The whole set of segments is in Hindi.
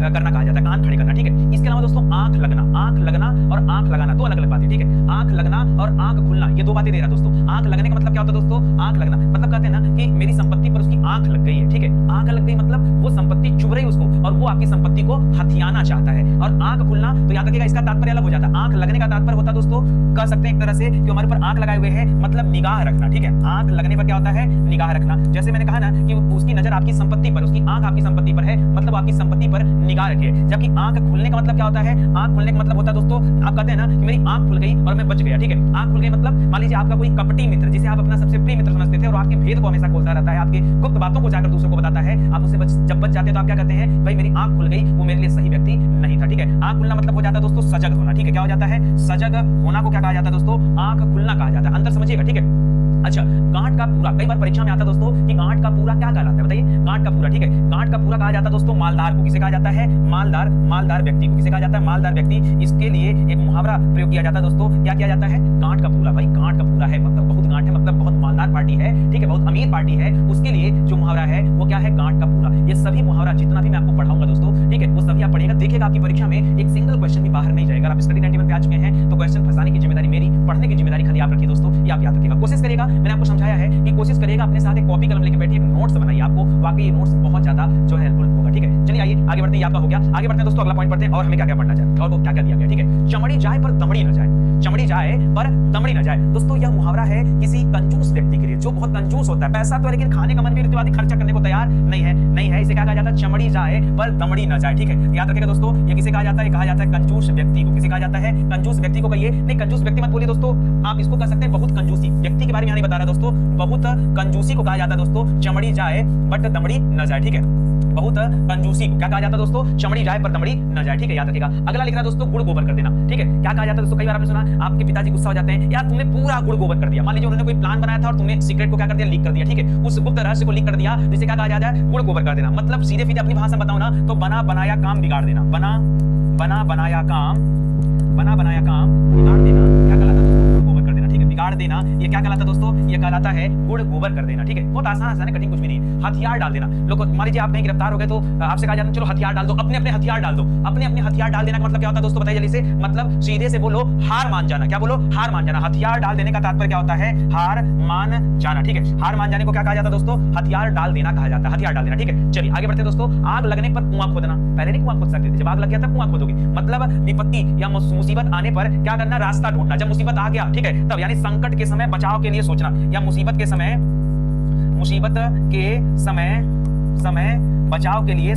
करना कहा जाता है, कान खड़े करना, ठीक है। इसके अलावा दोस्तों आंख लगना और आंख लगाना दो अलग अलग बातें, ठीक है। आंख लगना और आंख खुलना ये दो बातें दे रहा दोस्तों। आंख लगने का मतलब क्या होता है दोस्तों? आंख लगना मतलब कहते हैं ना कि मेरी संपत्ति पर उसकी आंख लग गई है, ठीक है। आंख लग गई मतलब वो संपत्ति चुभ रही उसको और वो आपकी संपत्ति को हथियाना चाहता है। और आंख खुलना तो याद रखिएगा इसका तात्पर्य अलग हो जाता है। आंख लगने का तात्पर्य होता है दोस्तों, कह सकते हैं एक तरह से कि हमारे पर आंख लगाए हुए है मतलब निगाह रखना, ठीक है। आंख लगने पर क्या होता है? निगाह रखना। जैसे मैंने कहा ना कि उसकी नजर आपकी संपत्ति पर, उसकी आंख आपकी संपत्ति पर है, मतलब आपकी संपत्ति पर निगाह रखिए। जबकि आंख खुलने का मतलब क्या होता है? आंख खुलने का मतलब होता है दोस्तों, आप कहते हैं ना कि मेरी आंख खुल गई और मैं बच गया, ठीक है। आंख खुल गई मतलब मान लीजिए आपका कोई कपटी मित्र जिसे आप अपना सबसे प्रिय मित्र समझते थे और आपके भेद को हमेशा खोलता रहता है, आपकी गुप्त बातों को जाकर दूसरों को बताता है, आप उससे जब बच जाते हैं तो आप क्या कहते हैं? भाई मेरी आंख खुल गई, वो मेरे लिए सही व्यक्ति नहीं था, ठीक है। आंख खुलना मतलब हो जाता है दोस्तों सजग होना, ठीक है। क्या हो जाता है? सजग होना को क्या कहा जाता है दोस्तों? आंख खुलना कहा जाता है। अंतर समझिएगा, ठीक है। अच्छा, गांठ का पूरा, कई बार परीक्षा में आता है दोस्तों कि गांठ का पूरा क्या कहलाता है? बताइए, गांठ का पूरा, ठीक है। गांठ का पूरा कहा जाता है दोस्तों मालदार को। किसे कहा जाता है? मालदार व्यक्ति को। किसे कहा जाता है? मालदार व्यक्ति। इसके लिए एक मुहावरा प्रयोग किया जाता है दोस्तों। क्या किया जाता है? गांठ का पूरा। भाई गांठ का पूरा है मतलब बहुत गांठ है, मतलब बहुत मालदार पार्टी है, ठीक है, बहुत अमीर पार्टी है, उसके लिए जो मुहावरा है वो क्या है? गांठ का पूरा। ये सभी मुहावरा जितना भी मैं आपको पढ़ाऊंगा दोस्तों, ठीक है, वो सभी आप पढ़िएगा, देखिएगा आपकी परीक्षा में एक सिंगल क्वेश्चन भी बाहर नहीं जाएगा। आप स्टडी 91 पे आ चुके हैं तो क्वेश्चन फंसाने की जिम्मेदारी मेरी, पढ़ने की जिम्मेदारी खाली आप रखिए दोस्तों। ये आप याद रखिएगा, कोशिश करिएगा। मैंने आपको समझाया है कि कोशिश करिएगा अपने साथ एक कॉपी कलम लेकर बैठिए, नोट्स बनाइए। आपको वाकई ये नोट्स बहुत ज्यादा जो है हेल्पफुल होगा, ठीक है। चलिए आइए आगे बढ़ते हैं। आपका हो गया, आगे बढ़ते हैं दोस्तों, अगला पॉइंट पढ़ते हैं और हमें क्या क्या पढ़ना चाहिए और वो क्या क्या दिया गया, ठीक है। चमड़ी जाए पर दमड़ी न जाए, चमड़ी जाए पर दमड़ी न जाए। दोस्तों यह मुहावरा है किसी कंजूस व्यक्ति के लिए जो बहुत कंजूस होता है, पैसा तो है लेकिन खाने का मन भी उसके बाद खर्चा करने को तैयार नहीं है। इसे क्या कहा जाता है? चमड़ी जाए पर दमड़ी न जाए, ठीक है। याद रखिएगा दोस्तों, ये किसे कहा जाता है? कहा जाता है कंजूस व्यक्ति को। किसे कहा जाता है? कंजूस व्यक्ति को कहिए। नहीं, कंजूस व्यक्ति मत बोलिए दोस्तों, आप इसको कह सकते हैं बहुत कंजूसी व्यक्ति के बारे में यहाँ नहीं बता रहा दोस्तों, बहुत कंजूसी को कहा जाता है दोस्तों चमड़ी जाए बट दमड़ी न जाए, ठीक है। बहुत कंजूसी को क्या कहा जाता है दोस्तों? चमड़ी जाए पर दमड़ी न जाए, ठीक है। याद रखिएगा। अगला लिखना दोस्तों गुड़ गोबर कर देना, ठीक है। क्या कहा जाता है दोस्तों? कई बार आपने सुना आपके पिताजी गुस्सा हो जाते हैं, यार तुमने पूरा गुड़ गोबर कर दिया। मान लीजिए उन्होंने कोई प्लान बनाया था और तुमने सीक्रेट को क्या कर दिया? लीक कर दिया, ठीक है। उस गुप्त रहस्य को लीक कर दिया, जिसे क्या कहा जाता है? गुड़ गोबर कर देना। मतलब सीधे सीधे अपनी भाषा में बताओ ना तो बना बनाया काम बिगाड़ देना, बना बनाया काम बिगाड़ देना। क्या कहलाता है दोस्तों? गुड़ गोबर कर देना, ठीक है। बिगाड़ देना ये क्या कहलाता है दोस्तों? ये कहलाता है गुड़ गोबर कर देना, ठीक है। बहुत आसान है, कठिन कुछ भी नहीं है। हथियार डाल देना। लोग मान लीजिए आप कहीं गिरफ्तार हो गए तो आपसे कहा जाता है चलो हथियार डाल दो, अपने अपने हथियार डाल दो। अपने अपने हथियार डाल देना का मतलब क्या होता है दोस्तों? बताइए जल्दी से। मतलब सीधे से बोलो हार मान जाना। क्या बोलो? हार मान जाना। हथियार डाल देने का तात्पर्य क्या होता है? हार मान जाना, ठीक है। हार मान जाने को क्या कहा जाता है दोस्तों? हथियार डाल देना कहा जाता है। हथियार डाल देना, ठीक है। चलिए आगे बढ़ते हैं दोस्तों। आग लगने पर कुआं खोदना। पहले नहीं कुआं खोद सकते थे, जब आग लग गया तब कुआं खोदोगे। मतलब विपत्ति या मुसीबत आने पर क्या करना? रास्ता ढूंढना। जब मुसीबत आ गया, ठीक है, तब यानी संकट के समय बचाव के लिए सोचना, या मुसीबत के समय बचाव के लिए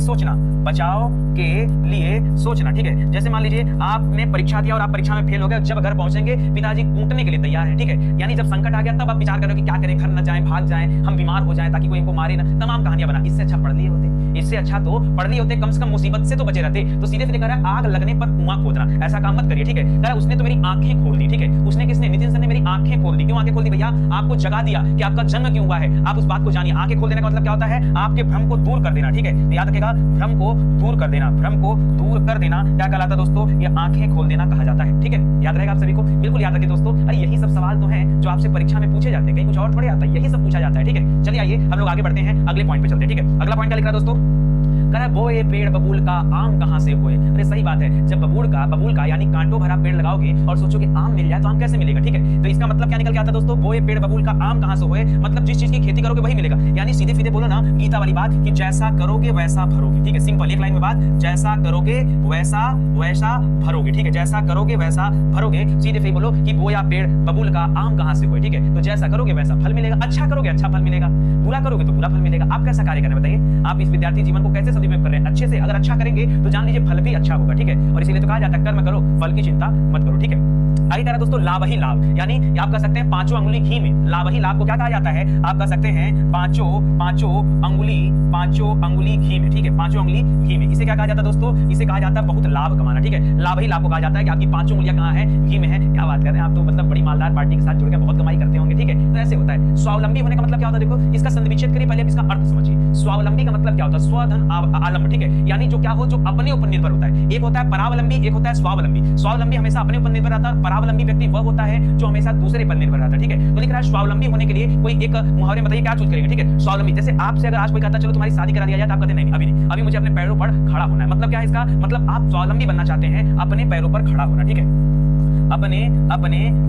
सोचना, ठीक है। जैसे मान लीजिए आपने परीक्षा दिया और आप परीक्षा में फेल हो गए, जब घर पहुंचेंगे पिताजी कूटने के लिए तैयार हैं, ठीक है। यानी जब संकट आ गया तब आप विचार करो कि क्या करें, घर न जाएं, भाग जाएं, हम बीमार हो जाएं ताकि कोई इनको मारे ना। तमाम कहानियां बना। इससे अच्छा पढ़ लिए होते, कम से कम मुसीबत से तो बचे रहते। तो सीधे सीधे कह रहा है आग लगने पर कुआं खोदना। ऐसा काम मत करिए, ठीक है। कह रहा है उसने तो मेरी आंखें खोल दी, ठीक है। उसने किसने? नितिन सर ने मेरी आंखें खोल दी। क्यों आंखें खोल दी भैया? आपको जगा दिया कि आपका जन्म क्यों हुआ है, आप उस बात को जानिए। आंखें खोल देने का मतलब क्या होता है? आपके भ्रम को दूर कर देना, ठीक है। याद रखिएगा, भ्रम को दूर कर देना क्या कहलाता है दोस्तों? ये आंखें खोल देना कहा जाता है, ठीक है। याद रहेगा आप सभी को, बिल्कुल याद रखिए दोस्तों। अरे यही सब सवाल तो हैं जो आपसे परीक्षा में पूछे जाते हैं, कहीं कुछ और थोड़े आता है, यही सब पूछा जाता है, ठीक है। चलिए आइए हम लोग आगे बढ़ते हैं, अगले पॉइंट पे चलते हैं, ठीक है। अगला पॉइंट क्या लिख रहा है दोस्तों? कह रहा है बोए पेड़ बबूल का आम कहां से होए। अरे सही बात है, जब बबूल का यानी कांटों भरा पेड़ लगाओगे और सोचोगे आम मिल जाए तो आम कैसे मिलेगा, ठीक है। तो इसका मतलब क्या निकल के आता है दोस्तों? बोए पेड़ बबूल का आम कहां से होए, मतलब जिस चीज की खेती करोगे वही मिलेगा। यानी सीधे सीधे बोलो ना गीता वाली बात कि जैसा करोगे वैसा भरोगे, ठीक है। सिंपल एक लाइन में बात, जैसा करोगे वैसा भरोगे, ठीक है। जैसा करोगे वैसा भरोगे। सीधे सीधे बोलो कि बोया पेड़ बबूल का आम कहां से होए, ठीक है। तो जैसा करोगे वैसा फल मिलेगा, अच्छा करोगे अच्छा फल मिलेगा, बुरा करोगे तो बुरा फल मिलेगा। आप कैसा कार्य करें बताइए? आप इस विद्यार्थी जीवन को कैसे सदुपयोग कर रहे हैं? अच्छे से अगर अच्छा करेंगे तो जान लीजिए फल भी अच्छा होगा, ठीक है। और इसीलिए तो कहा जाता है कर्म करो फल की चिंता मत करो, ठीक है। आगे कह रहा दोस्तों लाभ ही लाभ, यानी आप कह सकते हैं पांचों अंगुली घी में। लाभ ही लाभ को क्या कहा जाता है? आप कह सकते हैं पांचों अंगुली घी में, ठीक है। पांचों अंगुली घी में, इसे क्या कहा जाता है दोस्तों? इसे कहा जाता है बहुत लाभ कमाना, ठीक है। लाभ ही लाभ को कहा जाता है कि आपकी पांचों उंगलियां कहां है? घी में है। क्या बात कर रहे हैं आप तो, मतलब बड़ी मालदार पार्टी के साथ जुड़कर बहुत कमाई करते होंगे, ठीक है। तो ऐसे होता है। स्वावलंबी होने का मतलब क्या होता है? देखो इसका संधि विच्छेद करिए, पहले इसका अर्थ समझिए। स्वावलंबी का मतलब क्या होता है? स्वधन आलम्ब, ठीक है, यानी जो क्या हो, जो अपने ऊपर निर्भर होता है। एक होता है परावलंबी, एक होता है स्वावलंबी। स्वावलंबी हमेशा अपने ऊपर निर्भर रहता है, परावलंबी व्यक्ति वह होता है जो हमेशा दूसरे पर निर्भर रहता है, ठीक है। तो लिख रहा है स्वावलंबी होने के लिए कोई एक मुहावरे बताइए क्या चूज करेंगे, ठीक है। स्वावलंबी, जैसे आपसे अगर आज कोई कहता चलो तुम्हारी शादी करा दिया जाए, तो आप कहते नहीं अभी नहीं, अभी मुझे अपने पैरों पर खड़ा होना है। मतलब क्या है इसका मतलब, आप स्वावलंबी बनना चाहते हैं, अपने पैरों पर खड़ा होना, ठीक है, अपने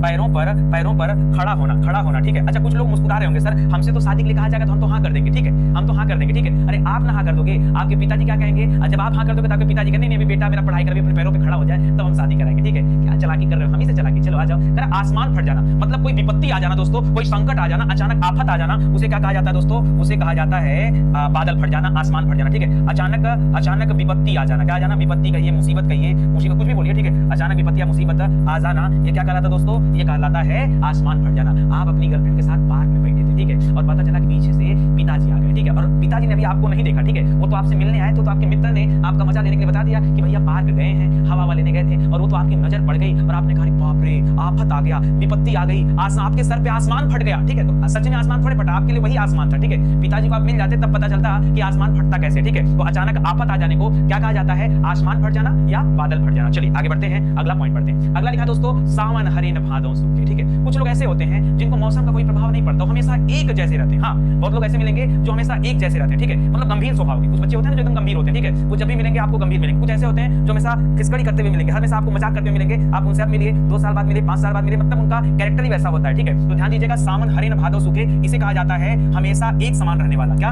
पैरों पर खड़ा होना, ठीक है। अच्छा, कुछ लोग मुस्कुरा रहे होंगे, सर हमसे तो शादी के लिए कहा जाएगा तो हम तो हाँ कर देंगे, ठीक है, हम तो हाँ कर देंगे, ठीक है। अरे आप ना हाँ कर दोगे, आपके पिताजी क्या कहेंगे? जब आप हाँ कर दोगे तो आपके पिताजी कहेंगे नहीं बेटा मेरा पढ़ाई कर अपने पैरों पे खड़ा हो जाए तब हम शादी कराएंगे, ठीक है। क्या चलाकी कर रहे हो, हम ही से चलाकी, चलो आ जाओ। कर आसमान फट जाना मतलब कोई विपत्ति आ जाना दोस्तों, कोई संकट आ जाना, अचानक आफत आ जाना, उसे क्या कहा जाता है दोस्तों? उसे कहा जाता है बादल फट जाना, आसमान फट जाना, ठीक है। अचानक विपत्ति आ जाना, क्या आ जाना? विपत्ति कहिए, मुसीबत कहिए, मुसीबत कुछ भी बोलिए, ठीक है। अचानक विपत्ति या मुसीबत आ जाना, ये क्या कहलाता है दोस्तों? ये कहलाता है आसमान फट जाना। आप अपनी गर्लफ्रेंड के साथ पार्क में बैठे थे, ठीक है, और पता चला कि पीछे से पिताजी आ गए, ठीक है, और पिताजी ने अभी आपको नहीं देखा, ठीक है, वो तो आपसे मिलने आए, तो आपके मित्र ने आपका मजा लेने के लिए बता दिया कि भैया पार्क गए हैं, हवा वाले ने गए थे, और वो तो आपकी नजर पड़ गई और आपने कहा बाप रे आफत आ गया, विपत्ति आ गई, आपके सर पे आसमान फट गया, ठीक है। तो सच में आसमान थोड़े फटा, आपके लिए वही आसमान था, ठीक है। पिताजी को आप मिल जाते तब पता चलता कि आसमान फटता कैसे, ठीक है। तो अचानक आफत आ जाने को क्या कहा जाता है? आसमान फट जाना या बादल फट जाना। चलिए आगे बढ़ते हैं, अगला पॉइंट पढ़ते हैं। अगला लिखा दोस्तों सावन हरिन भादौ सूखे, ठीक है। कुछ लोग ऐसे होते हैं जिनको मौसम का कोई प्रभाव नहीं पड़ता, हमेशा एक जैसे रहते हैं। हाँ, बहुत लोग ऐसे मिलेंगे जो हमेशा एक जैसे रहते हैं, ठीक है, मतलब गंभीर स्वभाव के। कुछ बच्चे होते हैं जो एकदम गंभीर होते हैं, ठीक है, वो जब भी मिलेंगे आपको गंभीर मिलेंगे। कुछ ऐसे होते हैं जो हमेशा खिसकड़ी करते हुए मिलेंगे, हमेशा आपको मजाक करते हुए मिलेंगे। आप उनसे आप मिलिए 2 साल बाद मिले, 5 साल बाद मिले, मतलब उनका कैरेक्टर ही वैसा होता है, ठीक है। तो ध्यान दीजिएगा, सावन हरिन भादौ सूखे, इसे कहा जाता है हमेशा एक समान रहने वाला। क्या?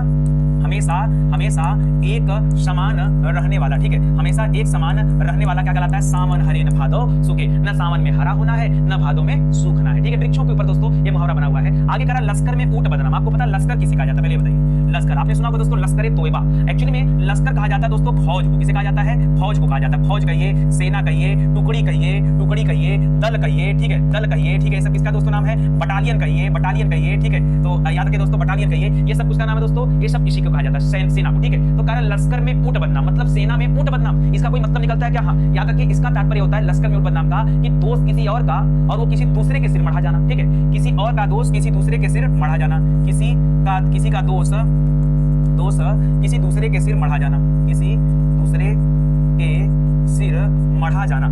हमेशा एक समान रहने वाला, ठीक है, हमेशा एक समान रहने वाला क्या कहलाता है? सावन हरिन भादौ सूखे। न सावन में हरा होना है, न भादौ में सूखना है, ठीक है। वृक्षों के ऊपर दोस्तों ये मुहावरा बना हुआ है। आगे करा लश्कर में ऊंट बदनाम। आपको पता लश्कर किसे कहा जाता है? पहले बताइए। लश्कर आपने सुना होगा दोस्तों, लश्कर तोयबा। एक्चुअली में लश्कर कहा जाता है दोस्तों फौज को। किसे कहा जाता है? फौज को कहा जाता है। फौज कहिए, सेना कहिए, टुकड़ी कहिए, दल कहिए, ठीक है, दल कहिए, ठीक है। सब किसका दोस्तों नाम है? बटालियन कहिए, ठीक है। तो याद रखिए दोस्तों, बटालियन कहिए, ये सब किसका नाम है दोस्तों? ये सब इसी को कहा जाता है, सेना को, ठीक है। तो कह रहा लश्कर में ऊंट बदनाम मतलब सेना में ऊंट बदनाम। इसका कोई मतलब निकलता है क्या? हाँ, याद रखिए, इसका तात्पर्य होता है लश्कर में ऊंट बदनाम का कि दोस्त किसी और का और वो किसी दूसरे के सिर मढ़ा जाना, ठीक है। किसी और का दोस्त किसी दूसरे के सिर मढ़ा जाना, किसी का दोस्त किसी दूसरे के सिर मढ़ा जाना, किसी दूसरे के सिर मढ़ा जाना,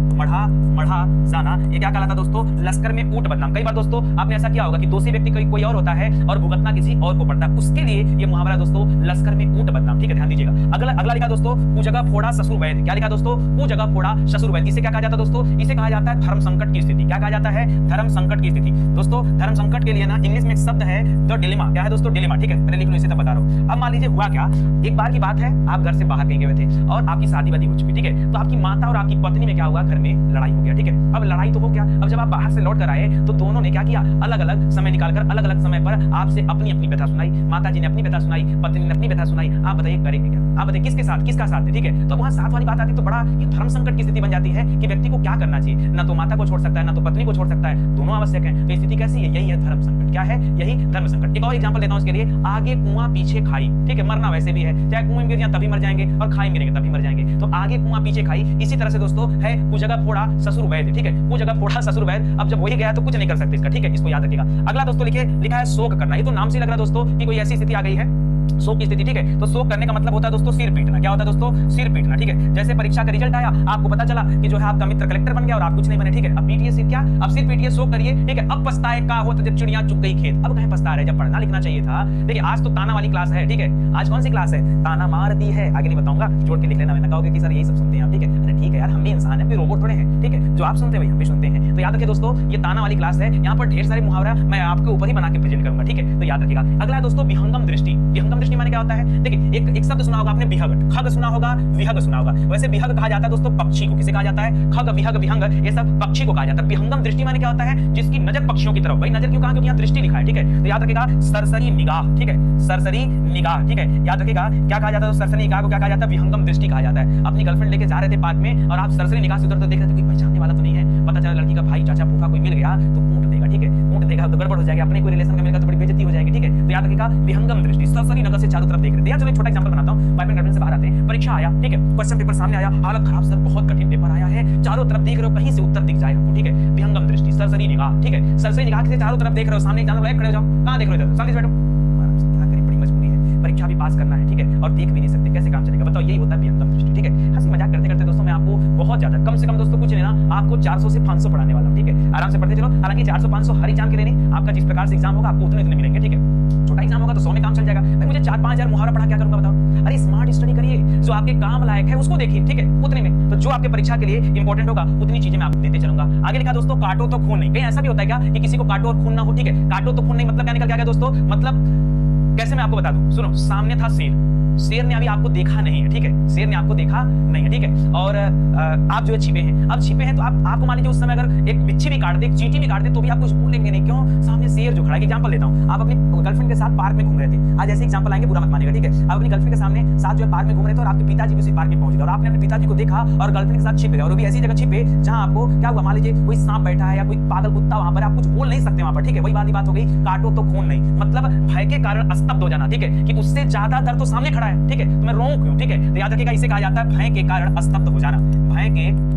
ये क्या कहलाता दोस्तों? लश्कर में ऊंट बदनाम। कई बार दोस्तों आपने ऐसा किया होगा कि दोषी व्यक्ति कोई और होता है और भुगतना किसी और को पड़ता है, उसके लिए ये मुहावरा दोस्तों लश्कर में ऊंट बदनाम, ठीक है, ध्यान दीजिएगा। अगला लिखा दोस्तों कुजगह फोड़ा ससुर वैद्य। क्या लिखा दोस्तों? कुजगह फोड़ा ससुर वैद्य। इसे क्या कहा जाता है दोस्तों? इसे कहा जाता है धर्म संकट की स्थिति। क्या कहा जाता है? धर्म संकट की स्थिति। दोस्तों धर्म संकट के लिए ना इंग्लिश में एक शब्द है द डिलेमा। क्या है दोस्तों? डिलेमा, ठीक है, मैंने लिख लो, इसे तब बता रहा हूं। अब मान लीजिए हुआ क्या, एक बार की बात है, आप घर से बाहर कहीं गए थे और आपकी शादी वादी हो चुकी, ठीक है। तो आपकी माता और आपकी पत्नी में क्या हुआ? घर में लड़ाई हो गया, ठीक है। अब लड़ाई तो हो गया, अब जब आप बाहर से लौट कर आए तो दोनों ने क्या किया? अलग अलग समय निकालकर अलग अलग समय पर आपसे अपनी अपनी व्यथा सुनाई। माता जी ने अपनी व्यथा सुनाई, पत्नी ने अपनी व्यथा सुनाई। आप बताइए करेंगे क्या? आप बताइए किसका साथ है, ठीक है। तो वहां साथ वाली बात आती तो बड़ा ये धर्म संकट की स्थिति बन जाती है कि व्यक्ति को क्या करना चाहिए। ना तो माता को छोड़ सकता है, ना तो पत्नी को छोड़ सकता है, दोनों आवश्यक है। तो स्थिति कैसी है? यही है धर्म संकट। क्या है? यही धर्म संकट। एक और एग्जांपल देता हूं इसके लिए, आगे कुआं पीछे खाई, ठीक है, मरना वैसे भी है, चाहे कुएं में गिर जाए तभी मर जाएंगे और खाई में गिरेंगे तभी मर जाएंगे। तो आगे कुआं पीछे खाई, इसी तरह से दोस्तों है कुजगह फोड़ा ससुर वैद्य, ठीक है, कुजगह फोड़ा ससुर वैद्य। अब जब वही गया तो कुछ नहीं कर सकते इसका, ठीक है, इसको याद रखिएगा। अगला दोस्तों लिखा है शोक करना। ये तो नाम से लग रहा है दोस्तों कि कोई ऐसी स्थिति आ गई है, शोक की स्थिति, ठीक है। तो शोक करने का मतलब होता है दोस्तों सिर पीटना। क्या होता है दोस्तों? सिर पीटना, ठीक है। जैसे परीक्षा का रिजल्ट आया, आपको पता चला कि जो है आपका मित्र कलेक्टर बन गया और आप कुछ नहीं बने, ठीक है। अब पीटिए सिर, क्या? अब सिर पीटिए, शोक करिए, ठीक है। अब पछताए का हो तो जब चिड़िया चुग गई खेत। अब कहीं पछता रहे, जब पढ़ना लिखना चाहिए था। देखिए आज तो ताना वाली क्लास है, ठीक है। आज कौन सी क्लास है? ताना मारती है, आगे नहीं बताऊंगा, जोड़ के लिख लेना। मैंने कहोगे कि सर यही सब सुनते हैं आप, ठीक है। अरे ठीक है यार, हम भी इंसान है, कोई रोबोट थोड़े हैं, ठीक है। जो आप सुनते हैं वही हम भी सुनते हैं। तो याद रखिए दोस्तों, ये ताना वाली क्लास है, यहाँ पर ढेर सारे मुहावरा मैं आपके ऊपर ही बना के प्रेजेंट करूंगा, ठीक है। तो याद रखिएगा। अगला है दोस्तों विहंगम दृष्टि। विहंगम दृष्टि माने क्या होता है? देखिए एक शब्द सुना होगा आपने विहग, खग सुना होगा, विहग सुना होगा। वैसे विहग कहा जाता है दोस्तों पक्षी को। किसे कहा जाता है? खग, विहग, विहंग, ये सब पक्षी को कहा जाता है। विहंगम दृष्टि माने क्या होता है? जिसकी नजर पक्षियों की तरफ। भाई नजर क्यों कहा? क्योंकि यहाँ दृष्टि लिखा है, ठीक है। तो याद रखिएगा सरसरी निगाह, ठीक है, सरसरी निगाह, ठीक है। याद रखिएगा क्या कहा जाता है? सरसरी निगाह को क्या कहा जाता है? विहंगम दृष्टि कहा जाता है। अपनी गर्लफ्रेंड लेके जा रहे थे पार्क में और आप सरसरी निगाह से उधर तो देख रहे थे, कोई पहचानने वाला तो नहीं है। पता चला लड़की का भाई, चाचा, फूफा कोई मिल गया तो पूंछ देगा, ठीक है। पूंछ देगा तो गड़बड़ हो जाएगी, अपने कोई रिलेशन का मिलेगा तो बड़ी बेइज्जती हो जाएगी, ठीक है। तो याद रखिएगा विहंगम दृष्टि, सरसरी नजर से चारों तरफ देख रहे थे। चलो एक छोटा एग्जांपल बनाता हूं। बॉयफ्रेंड गर्लफ्रेंड से बाहर आते हैं, परीक्षा आया, ठीक है, क्वेश्चन पेपर सामने आया, हालत खराब, सर बहुत कठिन पेपर आया है, चारों तरफ देख रहे हो कहीं से उत्तर दिख जाए हमको, ठीक है। विहंगम दृष्टि, सरसरी निगाह, ठीक है। सरसरी निगाह से चारों तरफ देख रहे हो, सामने एग्जाम खड़े हो जाओ, कहां देख रहे हो? सामने बैठो, बड़ी मजबूरी है, परीक्षा भी पास करना है, ठीक है, और देख भी नहीं सकते, कैसे काम चलेगा बताओ। यही होता है विहंगम दृष्टि, ठीक है। हंसी मजाक करते करते दोस्तों मैं आपको बहुत ज्यादा कम से कम दोस्तों कुछ नहीं ना आपको 400 से 500 पढ़ाने वाला हूं, ठीक है। आराम से पढ़ते चलो। हालांकि 400-500 हर एग्जाम के लिए नहीं, आपका जिस प्रकार से एग्जाम होगा आपको उतने मिलेंगे, ठीक है। छोटा एग्जाम होगा तो 100 में काम चल जाएगा। भाई मुझे 4-5 हजार मुहावरा पढ़ा क्या करूंगा बताओ। अरे स्मार्ट स्टडी करिए, जो आपके काम लायक है उसको देखिए, ठीक है, उतने में। तो जो आपके परीक्षा के लिए इंपॉर्टेंट होगा उतनी चीजें मैं आपको देते चलूंगा। आगे लिखा दोस्तों काटो तो खून नहीं। कहीं ऐसा भी होता है क्या कि किसी को काटो और खून ना हो, ठीक है। काटो तो खून नहीं मतलब क्या निकल के आ गया दोस्तों, मतलब कैसे मैं आपको बता दूं, सुनो। सामने था शेर, शेर ने अभी आपको देखा नहीं है, ठीक है, शेर ने आपको देखा नहीं है, ठीक है, और आप जो है छिपे हैं। अब छिपे हैं तो आपको मान लीजिए उस समय अगर एक बिच्छी भी काट दे, एक चींटी भी काट दे तो भी आप कुछ बोलेंगे नहीं, क्यों? सामने शेर जो खड़ा है। एग्जांपल लेता हूं, आप अपनी गर्लफ्रेंड के साथ पार्क में घूम रहे थे। आज ऐसे एग्जांपल आएंगे, बुरा मत मानिएगा, ठीक है। आप अपनी गर्लफ्रेंड के सामने साथ जो है पार्क में घूम रहे थे और आपके पिताजी भी उसी पार्क में पहुंच गए और आपने अपने पिताजी को देखा और गर्लफ्रेंड के साथ छिप गए, और वो भी ऐसी जगह छिपे जहां आपको क्या हुआ, मान लीजिए कोई सांप बैठा है या कोई पागल कुत्ता वहां पर, आप कुछ बोल नहीं सकते वहां पर, ठीक है। वही वाली बात हो गई, काटो तो खून नहीं मतलब भय के कारण स्तब्ध हो जाना, ठीक है, कि उससे ज्यादा डर तो सामने खड़ा है, ठीक है, तो मैं रोऊं क्यों, ठीक है। तो याद रखिएगा इसे कहा जाता है भय के कारण स्तब्ध हो जाना। भय के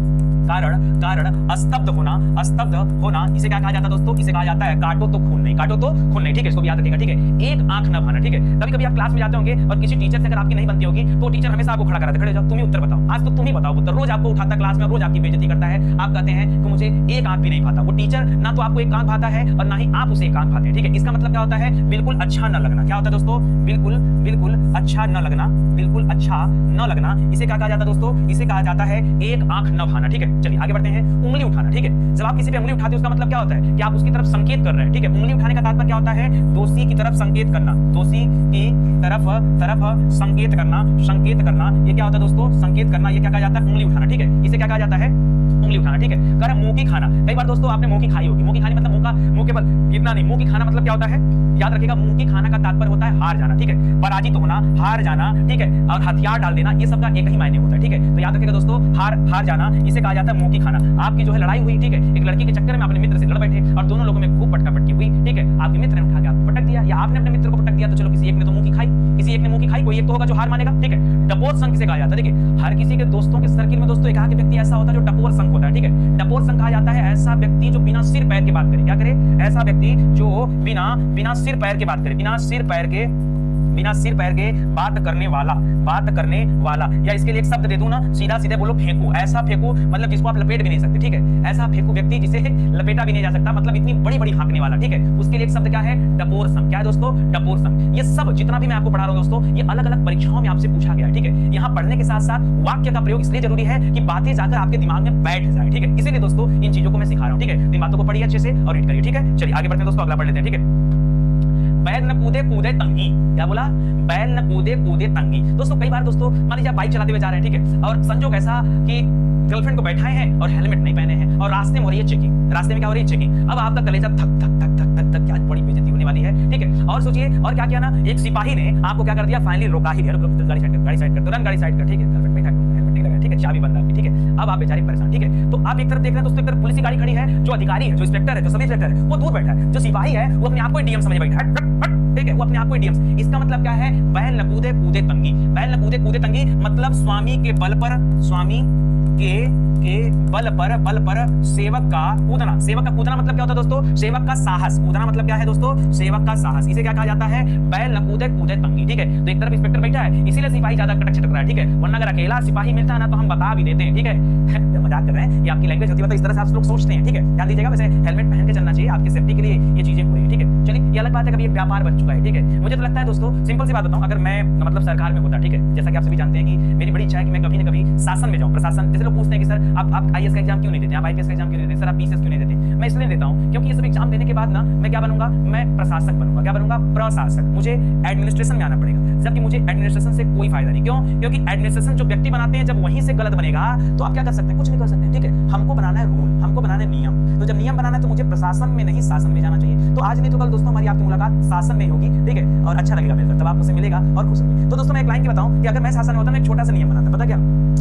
कारण स्तब्ध होना इसे क्या कहा जाता है दोस्तों, इसे कहा जाता है काटो तो खून नहीं, काटो तो खून नहीं, ठीक है। इसको भी याद रखिएगा, ठीक है। एक आंख न भाना, ठीक है। कभी कभी आप क्लास में जाते होंगे और किसी टीचर से अगर आपकी नहीं बनती होगी तो टीचर हमेशा आपको खड़ा कराते, खड़े जाओ तुम ही उत्तर बताओ, आज तो तुम ही बताओ उत्तर। रोज आपको उठाता क्लास में, रोज आपकी बेइज्जती करता है। आप कहते हैं कि मुझे एक आंख भी नहीं भाता। वो टीचर ना तो आपको एक आंख भाता है और ना ही आप उसे एक आंख भाते हैं, ठीक है। इसका मतलब क्या होता है, बिल्कुल अच्छा न लगना। क्या होता है दोस्तों, बिल्कुल अच्छा न लगना, बिल्कुल अच्छा न लगना। इसे क्या कहा जाता है दोस्तों, इसे कहा जाता है एक आंख न भाना, ठीक है। चलिए आगे बढ़ते हैं। उंगली उठाना, ठीक है। जब आप किसी पे उंगली उठाते हो उसका मतलब क्या होता है कि आप उसकी तरफ संकेत कर रहे हैं, ठीक है। उंगली उठाने का तात्पर्य क्या होता है, दोषी की तरफ संकेत करना, दोषी की तरफ संकेत करना। ये क्या होता है दोस्तों, संकेत करना। ये क्या कहा जाता है, उंगली उठाना, ठीक है। इसे क्या कहा जाता है, उंगली उठाना, ठीक है। कह रहा मुंह की खाना। कई बार दोस्तों आपने मुंह की खाई होगी। मुंह की खानी मतलब मुंह के बल गिरना नहीं, मुंह की खाना मतलब क्या होता है, याद रखिएगा मुंह की खाना का तात्पर्य होता है हार जाना, ठीक है। पराजित होना, हार जाना, ठीक है, और हथियार डाल देना, ये सब का एक ही मायने होता है, ठीक है। तो याद रखिएगा दोस्तों, हार जाना इसे कहा जाता है मुंह की खाना। आपकी जो है लड़ाई हुई, ठीक है, एक लड़की के चक्कर में अपने मित्र से लड़ बैठे और दोनों लोगों में खूब पटका पटकी हुई, ठीक है। आपके मित्र ने उठा के आपको पटक दिया या आपने अपने मित्र को पटक दिया, तो चलो किसी एक ने तो मुंह की खाई, किसी एक ने मुंह की खाई, कोई एक तो होगा जो हार मानेगा, ठीक है। डपोर संघ किसे कहा जाता है, देखिए हर किसी के दोस्तों के सर्किल में दोस्तों एक आध व्यक्ति ऐसा होता है जो डपोर संघ होता है, ठीक है। डपोर संघ कहा जाता है ऐसा व्यक्ति जो बिना सिर पैर के बात करे। क्या करे, ऐसा व्यक्ति जो बिना सिर पैर के बात करे, बिना सिर पैर के बात करने वाला। या इसके लिए एक शब्द दे दूं ना, सीधा सीधे बोलो फेंकू। ऐसा फेंकू मतलब जिसको आप लपेट भी नहीं सकते, ठीक है। ऐसा फेंकू व्यक्ति जिसे लपेटा भी नहीं जा सकता, मतलब इतनी बड़ी बड़ी हाँकने वाला, ठीक है। उसके लिए एक शब्द क्या है, डपोर संघ। क्या है दोस्तों, डपोर संघ। ये सब जितना भी मैं आपको पढ़ा रहा हूं दोस्तों, ये अलग अलग परीक्षाओं में आपसे पूछा गया है, ठीक है। यहाँ पढ़ने के साथ साथ वाक्य का प्रयोग इसलिए जरूरी है कि बातें जाकर आपके दिमाग में बैठ जाए, ठीक है। इसीलिए दोस्तों इन चीजों को मैं सिखा रहा हूं, ठीक है। इन बातों को पढ़िए अच्छे से और रीड करिए, ठीक है। चलिए आगे बढ़ते हैं दोस्तों, अगला पढ़ लेते हैं, ठीक है। बैल न कूदे कूदे तंगी। क्या बोला, बैल न कूदे कूदे तंगी। दोस्तों कई बार दोस्तों मान लीजिए आप बाइक चलाते हुए जा रहे हैं, ठीक है, और संजोग ऐसा कि गर्लफ्रेंड को बैठाए हैं और हेलमेट नहीं पहने हैं और रास्ते में हो रही है चेकिंग। रास्ते में क्या हो रही है, चेकिंग। अब आपका कलेजा धक धक धक धक धक धक, क्या बड़ी बेइज्जती होने वाली है, ठीक है। और सोचिए और क्या किया ना, एक सिपाही ने आपको क्या कर दिया, फाइनली रोका ही दिया, गाड़ी साइड कर, तुरंत गाड़ी साइड कर, ठीक है। गर्लफ्रेंड बैठा, हेलमेट नहीं लगा, ठीक है, चाबी बंद आपकी, ठीक है। अब आप बेचारे परेशान, ठीक है। तो आप एक तरफ देख रहे हैं दोस्तों, एक तरफ पुलिस की गाड़ी खड़ी है, जो अधिकारी है, जो इंस्पेक्टर है, जो सब इंस्पेक्टर है, वो दूर बैठा है। जो सिपाही है वो अपने आप को डीएम समझ बैठा है, ठीक है, वो अपने आप को डीएम। इसका मतलब क्या है, बैल न कूदे कूदे तंगी। बैल न कूदे कूदे तंगी मतलब स्वामी के बल पर सेवक का कूदना। सेवक का कूदना मतलब क्या होता है दोस्तों, सेवक का साहस। कूदना मतलब क्या है दोस्तों, सेवक का साहस। इसे क्या कहा जाता है, बैल न कूदे कूदे तंगी, ठीक है। तो एक तरफ इंस्पेक्टर बैठा है, इसीलिए सिपाही ज्यादा कटक छिटक रहा है, ठीक है। वरना अगर अकेला सिपाही मिलता है ना तो हम बता भी देते हैं, ठीक है। मजाक कर रहे हैं, ये आपकी लैंग्वेज होती है, तो इस तरह से आप लोग सोचते हैं, ठीक है। ध्यान दीजिएगा, वैसे हेलमेट पहन के चलना चाहिए, आपकी सेफ्टी के लिए ये चीजें हो रही है, ठीक है। चलिए ये अलग बात है, कभी एक व्यापार बन चुका है, ठीक है। मुझे तो लगता है दोस्तों, सिंपल सी बात बताऊं, अगर मैं मतलब सरकार में होता, ठीक है, जैसा कि आप सभी जानते हैं कि मेरी बड़ी इच्छा है कि मैं कभी ना कभी शासन में जाऊं, प्रशासन। जैसे लोग पूछते हैं कि सर आप आईएएस का एग्जाम क्यों नहीं देते, आप आईपीएस का एग्जाम क्यों नहीं देते, सर आप पीसीएस क्यों नहीं देते। मैं इसलिए देता हूं क्योंकि ये सब एग्जाम देने के बाद ना मैं क्या बनूंगा, मैं प्रशासक बनूंगा। क्या बनूंगा, प्रशासक। मुझे एडमिनिस्ट्रेशन में आना पड़ेगा, जबकि मुझे एडमिनिस्ट्रेशन से कोई फायदा नहीं। क्यों, क्योंकि एडमिनिस्ट्रेशन जो व्यक्ति बनाते हैं, जब वहीं से गलत बनेगा तो आप क्या कर सकते हैं, कुछ नहीं कर सकते, ठीक है। हमको बनाना है रूल, हमको बनाना है नियम। तो जब नियम बनाना है तो मुझे प्रशासन में नहीं शासन में जाना चाहिए। तो आज नहीं तो कल दोस्तों हमारी आपकी मुलाकात शासन में होगी, ठीक है, और अच्छा लगेगा मिलकर, तब आप मुझसे मिलेगा और खुश होंगे। तो दोस्तों मैं एक लाइन की बताऊं कि अगर मैं शासन में होता, मैं एक छोटा सा नियम बनाता, पता क्या,